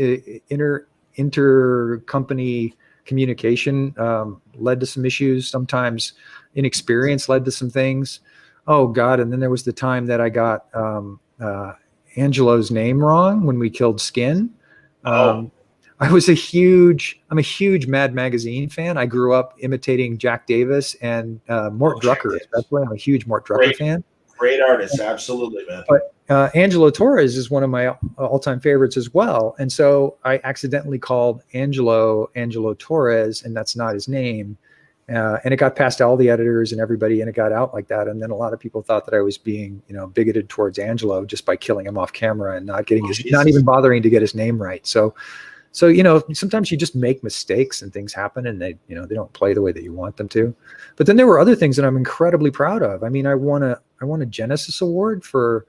inter-company communication led to some issues. Sometimes inexperience led to some things. Oh God. And then there was the time that I got Angelo's name wrong when we killed Skin. I'm a huge Mad Magazine fan. I grew up imitating Jack Davis and Mort Drucker, especially. I'm a huge Mort Drucker fan. Great artist, absolutely, man. But Angelo Torres is one of my all-time favorites as well. And so I accidentally called Angelo Torres, and that's not his name. And it got past all the editors and everybody, and it got out like that. And then a lot of people thought that I was being, bigoted towards Angelo just by killing him off camera and not even bothering to get his name right. So sometimes you just make mistakes and things happen, and they don't play the way that you want them to. But then there were other things that I'm incredibly proud of. I mean, I won a Genesis Award for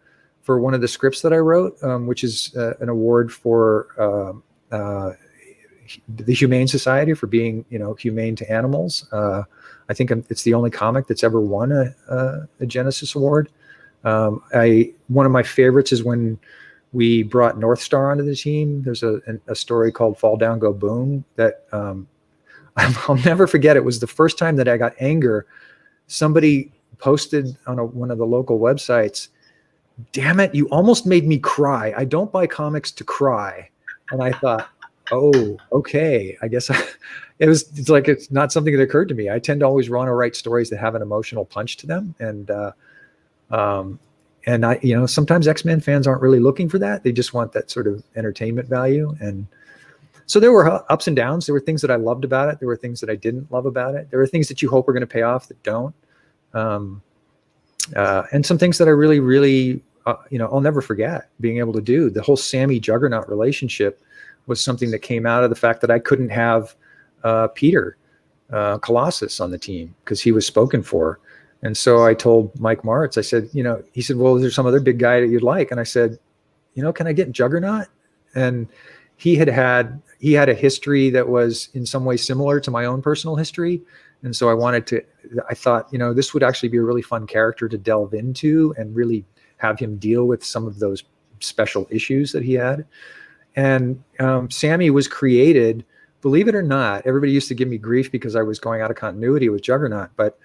one of the scripts that I wrote, which is an award for the Humane Society for being, humane to animals. I think it's the only comic that's ever won a Genesis Award. One of my favorites is when we brought North Star onto the team. There's a story called Fall Down, Go Boom that I'll never forget. It was the first time that I got anger. Somebody posted on one of the local websites, "Damn it, you almost made me cry. I don't buy comics to cry." And I thought, oh, okay. I guess it's not something that occurred to me. I tend to always want to write stories that have an emotional punch to them. And I, sometimes X-Men fans aren't really looking for that. They just want that sort of entertainment value. And so there were ups and downs. There were things that I loved about it. There were things that I didn't love about it. There were things that you hope are going to pay off that don't. And some things that I really, really, I'll never forget being able to do. The whole Sammy Juggernaut relationship was something that came out of the fact that I couldn't have Peter Colossus on the team because he was spoken for. And so I told Mike Martz, I said, he said, well, is there some other big guy that you'd like? And I said, can I get Juggernaut? And he had a history that was in some way similar to my own personal history. And so I thought, this would actually be a really fun character to delve into and really have him deal with some of those special issues that he had. And Sammy was created, believe it or not. Everybody used to give me grief because I was going out of continuity with Juggernaut, but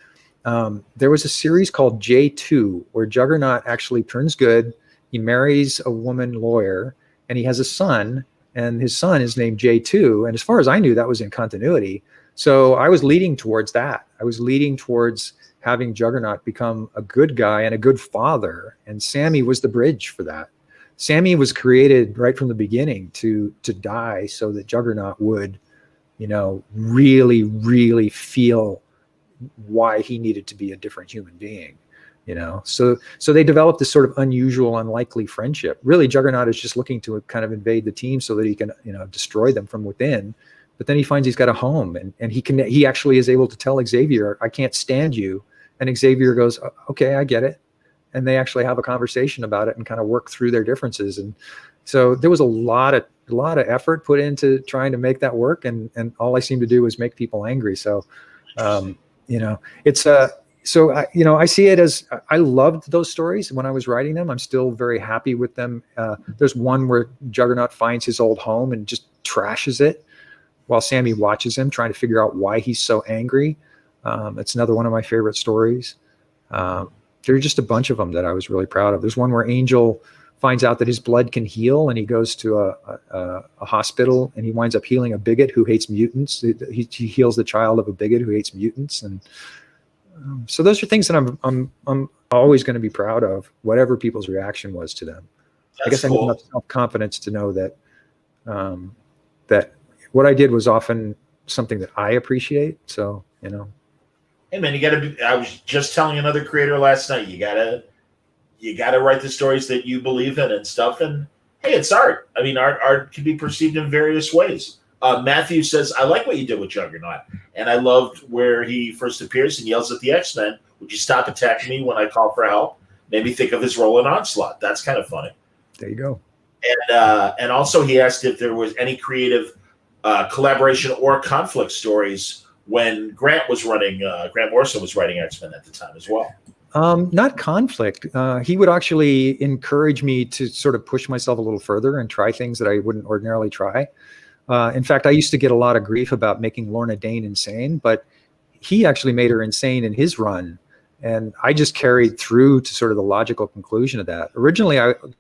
there was a series called J2 where Juggernaut actually turns good. He marries a woman lawyer and he has a son, and his son is named J2. And as far as I knew, that was in continuity. So I was leading towards that. I was leading towards having Juggernaut become a good guy and a good father. And Sammy was the bridge for that. Sammy was created right from the beginning to die so that Juggernaut would, really, really feel why he needed to be a different human being, So they developed this sort of unusual, unlikely friendship. Really, Juggernaut is just looking to kind of invade the team so that he can, destroy them from within. But then he finds he's got a home, and he actually is able to tell Xavier, "I can't stand you." And Xavier goes, "Okay, I get it." and they actually have a conversation about it and kind of work through their differences. And so there was a lot of effort put into trying to make that work, and all I seemed to do was make people angry. So it's so I see it as, I loved those stories when I was writing them. I'm still very happy with them. There's one where Juggernaut finds his old home and just trashes it while Sammy watches him, trying to figure out why he's so angry. It's another one of my favorite stories. There are just a bunch of them that I was really proud of. There's one where Angel finds out that his blood can heal, and he goes to a hospital, and he winds up healing a bigot who hates mutants. He heals the child of a bigot who hates mutants. And so those are things that I'm always going to be proud of, whatever people's reaction was to them. That's I guess cool. I have enough self-confidence to know that that what I did was often something that I appreciate. So, Hey man, I was just telling another creator last night, you gotta write the stories that you believe in and stuff. And hey, it's art. I mean, art can be perceived in various ways. Matthew says, I like what you did with Juggernaut, and I loved where he first appears and yells at the X-Men, would you stop attacking me when I call for help? Made me think of his role in Onslaught. That's kind of funny. There you go. And also he asked if there was any creative collaboration or conflict stories when Grant Morrison was writing X-Men at the time as well. Not conflict. He would actually encourage me to sort of push myself a little further and try things that I wouldn't ordinarily try. In fact, I used to get a lot of grief about making Lorna Dane insane, but he actually made her insane in his run. And I just carried through to sort of the logical conclusion of that. Originally,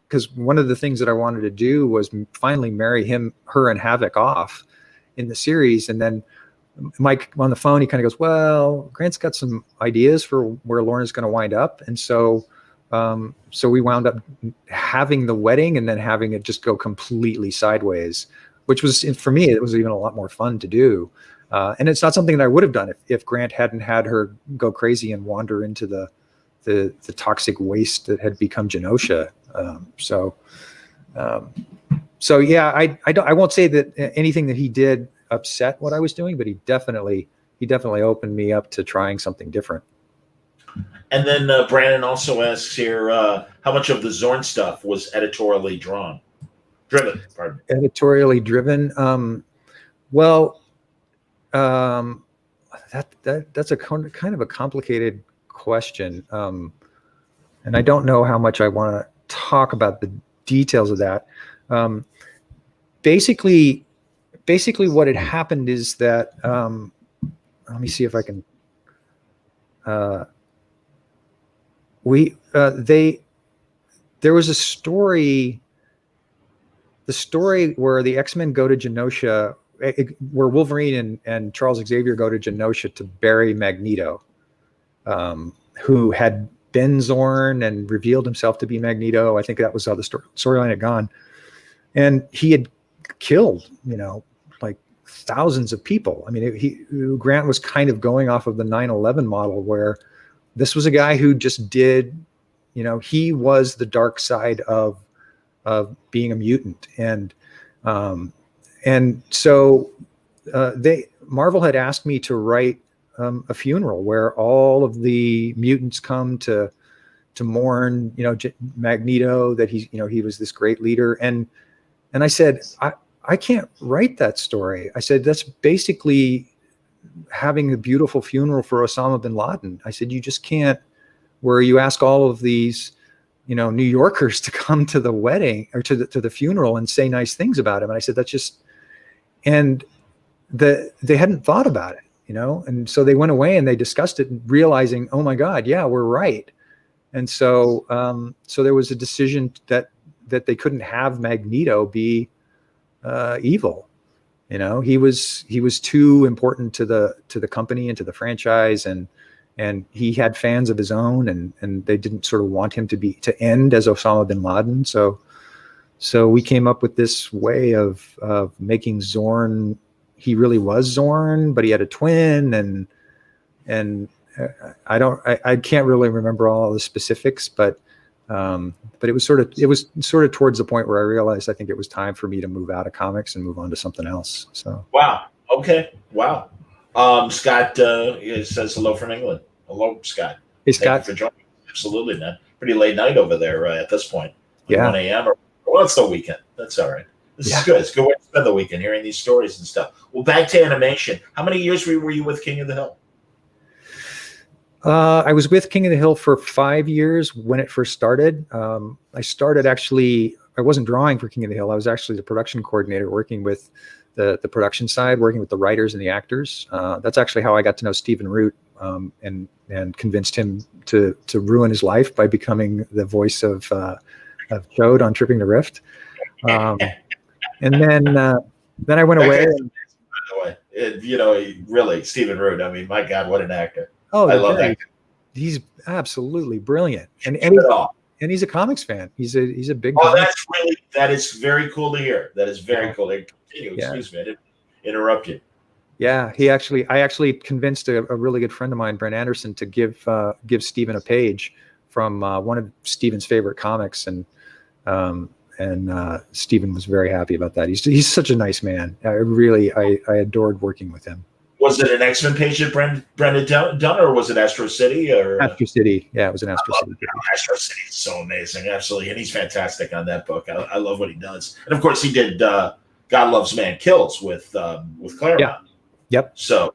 because one of the things that I wanted to do was finally marry her and Havoc off in the series. And then Mike on the phone, he kind of goes, well, Grant's got some ideas for where Lorna's going to wind up. And so we wound up having the wedding and then having it just go completely sideways, which was, for me, it was even a lot more fun to do. And it's not something that I would have done if Grant hadn't had her go crazy and wander into the toxic waste that had become Genosha. So yeah, I won't say that anything that he did upset what I was doing, but he definitely opened me up to trying something different. And then Brandon also asks here, how much of the Zorn stuff was editorially driven? Pardon. Editorially driven. That's a kind of a complicated question, and I don't know how much I want to talk about the details of that. Basically, what had happened is that let me see if I can. There was a story. The story where the X-Men go to Genosha, where Wolverine and Charles Xavier go to Genosha to bury Magneto, who had been Zorn and revealed himself to be Magneto. I think that was how the storyline had gone. And he had killed, like thousands of people. I mean, Grant was kind of going off of the 9/11 model, where this was a guy who just did, he was the dark side of being a mutant. And so Marvel had asked me to write a funeral where all of the mutants come to mourn, Magneto, that he was this great leader. And I said, I can't write that story. I said, that's basically having a beautiful funeral for Osama bin Laden. I said, you just can't, where you ask all of these, New Yorkers to come to the wedding or to the funeral and say nice things about him. And I said, that's just, and they hadn't thought about it, and so they went away and they discussed it, realizing, oh my God, yeah, we're right. And so there was a decision that they couldn't have Magneto be evil. He was too important to the company and to the franchise, and he had fans of his own, and they didn't sort of want him to end as Osama bin Laden. So we came up with this way of making Zorn. He really was Zorn, but he had a twin, and I can't really remember all the specifics, but it was sort of towards the point where I realized I think it was time for me to move out of comics and move on to something else. So wow, okay, wow. Scott says hello from England. Hello, Scott. Hey, Scott. Thank you for joining. Absolutely, man. pretty late night over there at this point. Like 1 a.m. Well, it's the weekend. That's all right. This is good. It's a good way to spend the weekend hearing these stories and stuff. Well, back to animation. How many years were you with King of the Hill? I was with King of the Hill for 5 years when it first started. I started actually, I wasn't drawing for King of the Hill. I was actually the production coordinator working with the production side, working with the writers and the actors. That's actually how I got to know Stephen Root and convinced him to ruin his life by becoming the voice of Chode on Tripping the Rift. And then I went away. By the way, really, Stephen Root. I mean, my God, what an actor! Oh, I love that. He's absolutely brilliant, and he's a comics fan. He's a big. Oh, that is very cool to hear. That is very cool. Continue. Excuse me, I didn't interrupt you. Yeah, I actually convinced a really good friend of mine, Brent Anderson, to give Stephen a page from one of Stephen's favorite comics, and Stephen was very happy about that. He's such a nice man. I adored working with him. Was it an X-Men page that Brent had done, or was it Astro City? Or Astro City? Yeah, it was an Astro City. Astro City is so amazing, absolutely, and he's fantastic on that book. I love what he does, and of course, he did God Loves Man Kills with Claremont. Yeah. Yep. So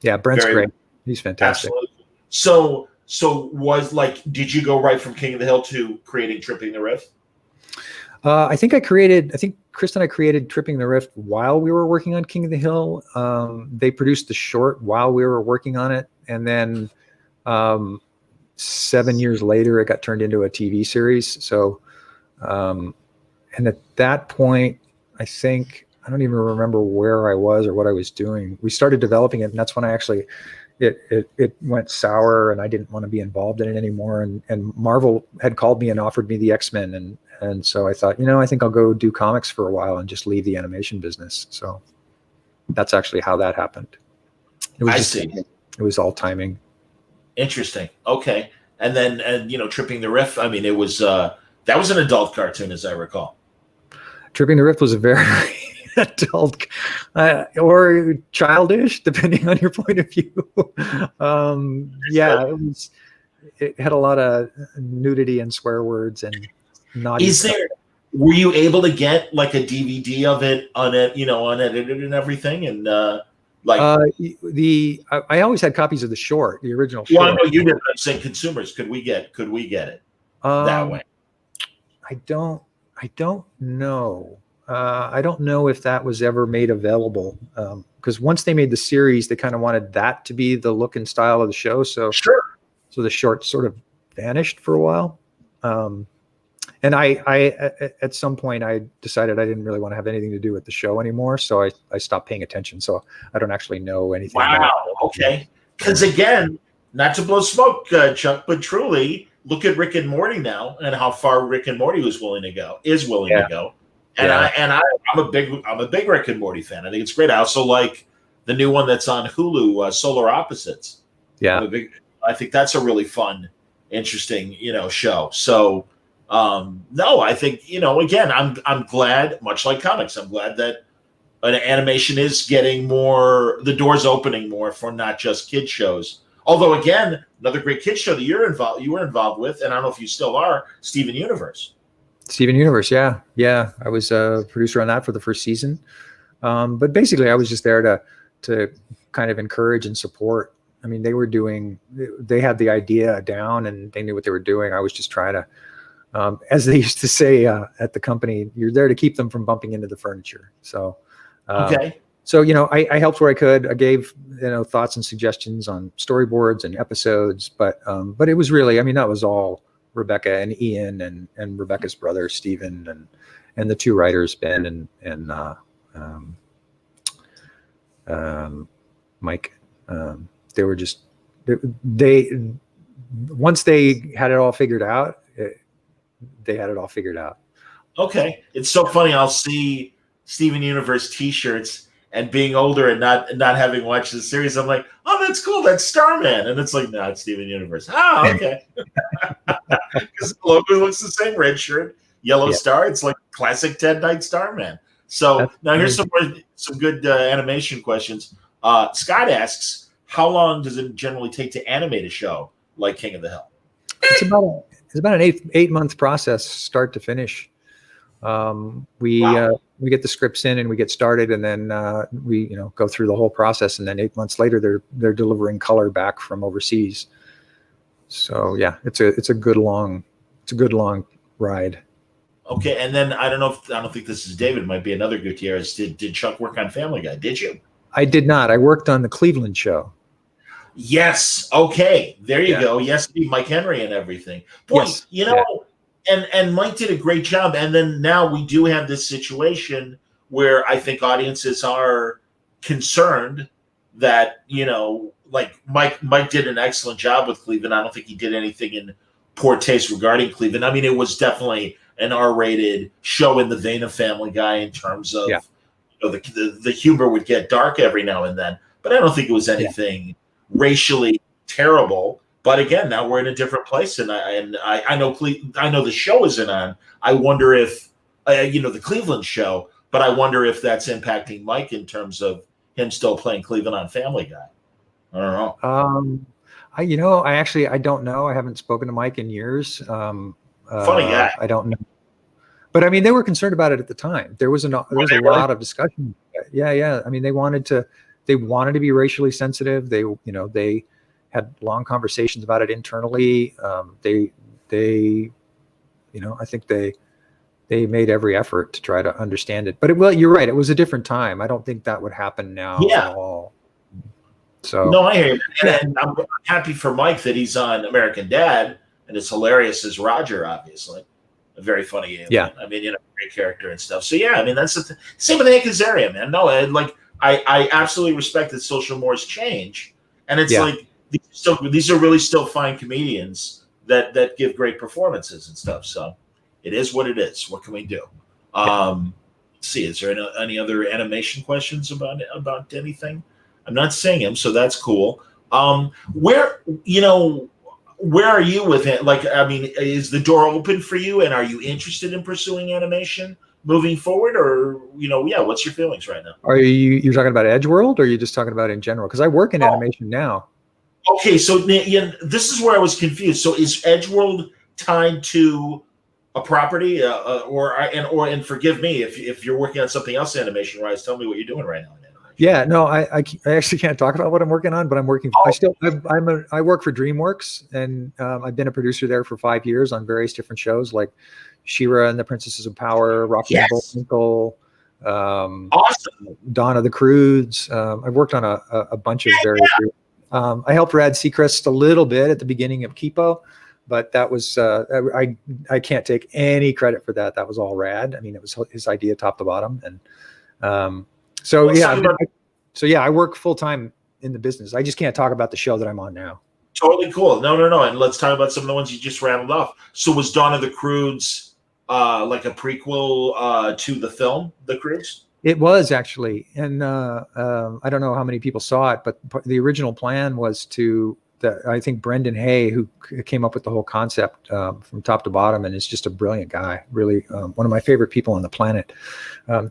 yeah, Brent's great. He's fantastic. Absolutely. So did you go right from King of the Hill to creating Tripping the Rift? I think Chris and I created Tripping the Rift while we were working on King of the Hill. They produced the short while we were working on it. And then 7 years later, it got turned into a TV series. So, and at that point, I don't even remember where I was or what I was doing. We started developing it, and that's when it went sour, and I didn't want to be involved in it anymore. And Marvel had called me and offered me the X-Men, and so I thought, I think I'll go do comics for a while and just leave the animation business. So that's actually how that happened. It was all timing. Interesting. Okay. And then, Tripping the Rift, I mean, it was, that was an adult cartoon, as I recall. Tripping the Rift was a very adult or childish, depending on your point of view. It had a lot of nudity and swear words and naughty stuff. Were you able to get like a DVD of it unedited and everything? And I always had copies of the short, the original short. Well, I know you did. I'm saying consumers, could we get it that way? I don't know. I don't know if that was ever made available, because once they made the series, they kind of wanted that to be the look and style of the show. So sure. So the short sort of vanished for a while. And I at some point I decided I didn't really want to have anything to do with the show anymore. So I stopped paying attention. So I don't actually know anything. Wow. Okay. Because again, not to blow smoke, Chuck, but truly look at Rick and Morty now and how far Rick and Morty is willing to go. And I'm a big Rick and Morty fan. I think it's great. I also like the new one that's on Hulu, Solar Opposites. Yeah. I think that's a really fun, interesting, show. So, no, I think, again, I'm glad, much like comics, I'm glad that an animation is getting more, the doors opening more for not just kid shows. Although, again, another great kid show that you were involved with, and I don't know if you still are, Steven Universe. Steven Universe, yeah. I was a producer on that for the first season. But basically, I was just there to kind of encourage and support. I mean, they had the idea down and they knew what they were doing. I was just trying to, as they used to say at the company, you're there to keep them from bumping into the furniture. So, okay. So, I helped where I could. I gave, thoughts and suggestions on storyboards and episodes, but it was really, that was all Rebecca and Ian and Rebecca's brother, Stephen, and the two writers, Ben and Mike. They were just, once they had it all figured out, they had it all figured out. Okay. It's so funny. I'll see Steven Universe t-shirts, and being older and not having watched the series, I'm like, oh, that's cool. That's Starman. And it's like, no, it's Steven Universe. Oh, okay. Because the logo looks the same, red shirt, yellow star. It's like classic Ted Knight Starman. So now here's some good animation questions. Scott asks, how long does it generally take to animate a show like King of the Hill? about an eight month process, start to finish. We get the scripts in and we get started, and then we go through the whole process, and then 8 months later they're delivering color back from overseas. So yeah, it's a good long ride. Okay, and then I don't think this is David. It might be another Gutierrez. Did Chuck work on Family Guy? Did you? I did not. I worked on the Cleveland show. Yes. Okay. There you go. Yes, Mike Henry and everything. Boy, and Mike did a great job. And then now we do have this situation where I think audiences are concerned that, like Mike did an excellent job with Cleveland. I don't think he did anything in poor taste regarding Cleveland. I mean, it was definitely an R-rated show in the vein of Family Guy in terms of the humor would get dark every now and then. But I don't think it was anything racially terrible. But again, now we're in a different place, and I know the show isn't on. I wonder if the Cleveland show, but I wonder if that's impacting Mike in terms of him still playing Cleveland on Family Guy. I don't know. I don't know. I haven't spoken to Mike in years. Funny guy. I don't know. But I mean, they were concerned about it at the time. There was a lot of discussion. Yeah. I mean, they wanted to be racially sensitive. They had long conversations about it internally. I think they made every effort to try to understand it. But you're right. It was a different time. I don't think that would happen now at all. So no, I hear you. And I'm happy for Mike that he's on American Dad, and it's hilarious as Roger, obviously. A very funny alien. Yeah. I mean, great character and stuff. So yeah, I mean, that's same with Hank Azaria, man. No, I absolutely respect that social mores change, and it's like these are really still fine comedians that give great performances and stuff. So it is what it is. What can we do? Let's see, is there any other animation questions about anything? I'm not seeing him, so that's cool. Where are you with it? Like, I mean, is the door open for you, and are you interested in pursuing animation moving forward, or what's your feelings right now? Are you're talking about Edgeworld, or are you just talking about in general? Because I work in animation now. Okay, so this is where I was confused. So is Edgeworld tied to a property, and forgive me if you're working on something else animation wise? Tell me what you're doing right now. Yeah, no, I actually can't talk about what I'm working on, but I'm working. I work for Dreamworks, and I've been a producer there for 5 years on various different shows like She-Ra and the Princesses of Power, Rocky and Bullwinkle, awesome, Dawn of the Croods. I've worked on a bunch of various. I helped Rad Seacrest a little bit at the beginning of Kipo, but that was I can't take any credit for that. That was all Rad. I mean, it was his idea, top to bottom, and. So I work full time in the business. I just can't talk about the show that I'm on now. Totally cool. No. And let's talk about some of the ones you just rattled off. So was Dawn of the Croods like a prequel to the film, The Croods? It was actually, and I don't know how many people saw it, but the original plan was I think Brendan Hay, who came up with the whole concept from top to bottom, and is just a brilliant guy, really one of my favorite people on the planet.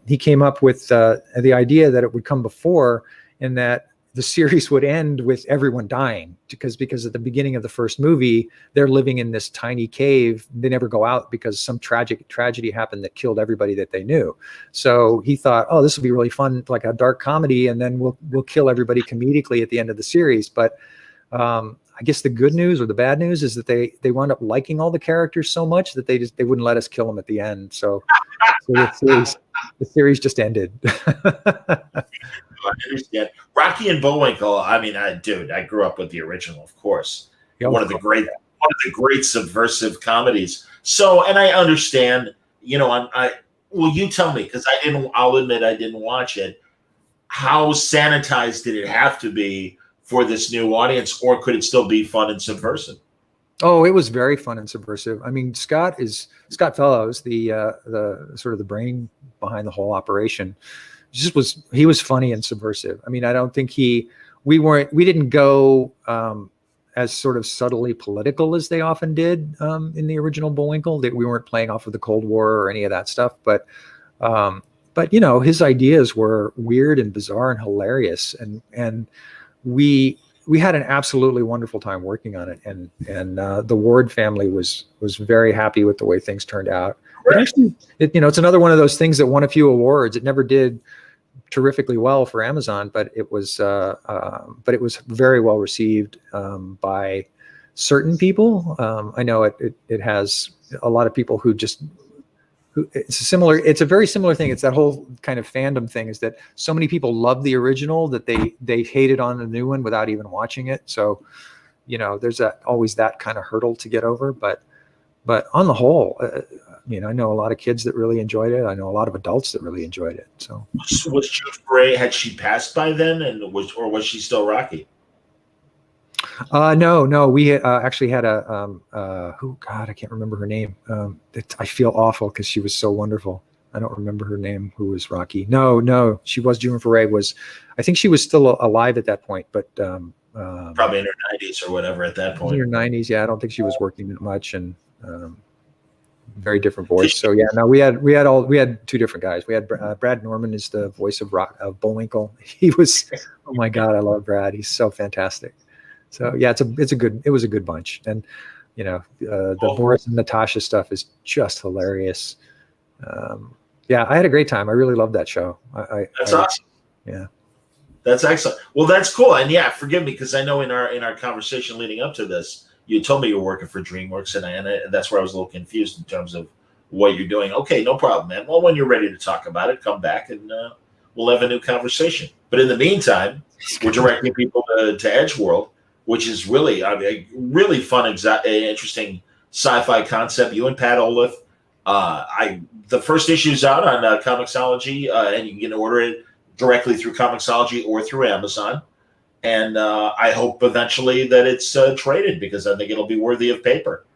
He came up with the idea that it would come before, and that the series would end with everyone dying, because at the beginning of the first movie, they're living in this tiny cave. They never go out because some tragedy happened that killed everybody that they knew. So he thought, oh, this will be really fun, like a dark comedy, and then we'll kill everybody comedically at the end of the series. But I guess the good news or the bad news is that they wound up liking all the characters so much that they wouldn't let us kill them at the end. So the series just ended. I understand. Rocky and Bullwinkle. I mean, I grew up with the original, of course. One of the great subversive comedies. So, and I understand. You tell me, because I'll admit I didn't watch it. How sanitized did it have to be for this new audience, or could it still be fun and subversive? Oh, it was very fun and subversive. I mean, Scott Fellows, the sort of the brain behind the whole operation, he was funny and subversive. I mean, I don't think we didn't go as sort of subtly political as they often did in the original Bullwinkle. That we weren't playing off of the Cold War or any of that stuff, but his ideas were weird and bizarre and hilarious, and we we had an absolutely wonderful time working on it, and the Ward family was very happy with the way things turned out. It actually, it's another one of those things that won a few awards. It never did terrifically well for Amazon, but it was very well received by certain people. I know it has a lot of people who it's a very similar thing. It's that whole kind of fandom thing, is that so many people love the original that they hated on the new one without even watching it. So, there's always that kind of hurdle to get over. But on the whole, I know a lot of kids that really enjoyed it. I know a lot of adults that really enjoyed it. So was June Foray, had she passed by then, or was she still Rocky? No, we actually had I can't remember her name. I feel awful because she was so wonderful. I don't remember her name. Who was Rocky? No, she was June Foray. I think she was still alive at that point, but probably in her 90s or whatever at that point. In her 90s, yeah. I don't think she was working that much, and very different voice. So yeah, no, we had two different guys. We had Brad Norman is the voice of Bullwinkle. He was, oh my God, I love Brad. He's so fantastic. So yeah, it was a good bunch. And the Boris and Natasha stuff is just hilarious. Yeah, I had a great time. I really loved that show. That's awesome. Yeah. That's excellent. Well, that's cool. And yeah, forgive me, because I know in our conversation leading up to this, you told me you were working for Dreamworks, and that's where I was a little confused in terms of what you're doing. Okay, no problem, man. Well, when you're ready to talk about it, come back and we'll have a new conversation. But in the meantime, we're directing people to Edgeworld, which is really, a really fun, interesting sci-fi concept. You and Pat Olliffe. The first issue's out on Comixology, and you can order it directly through Comixology or through Amazon. And I hope eventually that it's traded, because I think it'll be worthy of paper,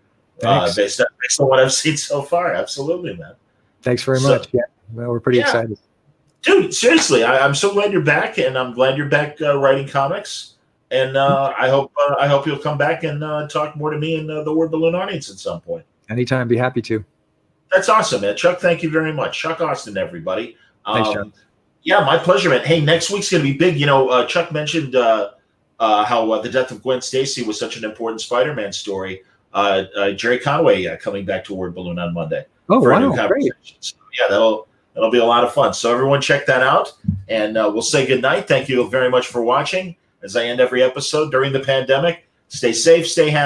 based on what I've seen so far. Absolutely, man. Thanks very much. Yeah, well, we're pretty excited. Dude, seriously, I'm so glad you're back, and I'm glad you're back writing comics. And I hope you'll come back and talk more to me and the Word Balloon audience at some point. Anytime, be happy to. That's awesome, man. Chuck, thank you very much. Chuck Austen, everybody. Thanks, Chuck. Yeah, my pleasure, man. Hey, next week's going to be big. Chuck mentioned how the death of Gwen Stacy was such an important Spider-Man story. Jerry Conway coming back to Word Balloon on Monday. Oh, wow, great. So, yeah, that'll be a lot of fun. So everyone check that out, and we'll say good night. Thank you very much for watching. As I end every episode during the pandemic, stay safe, stay happy.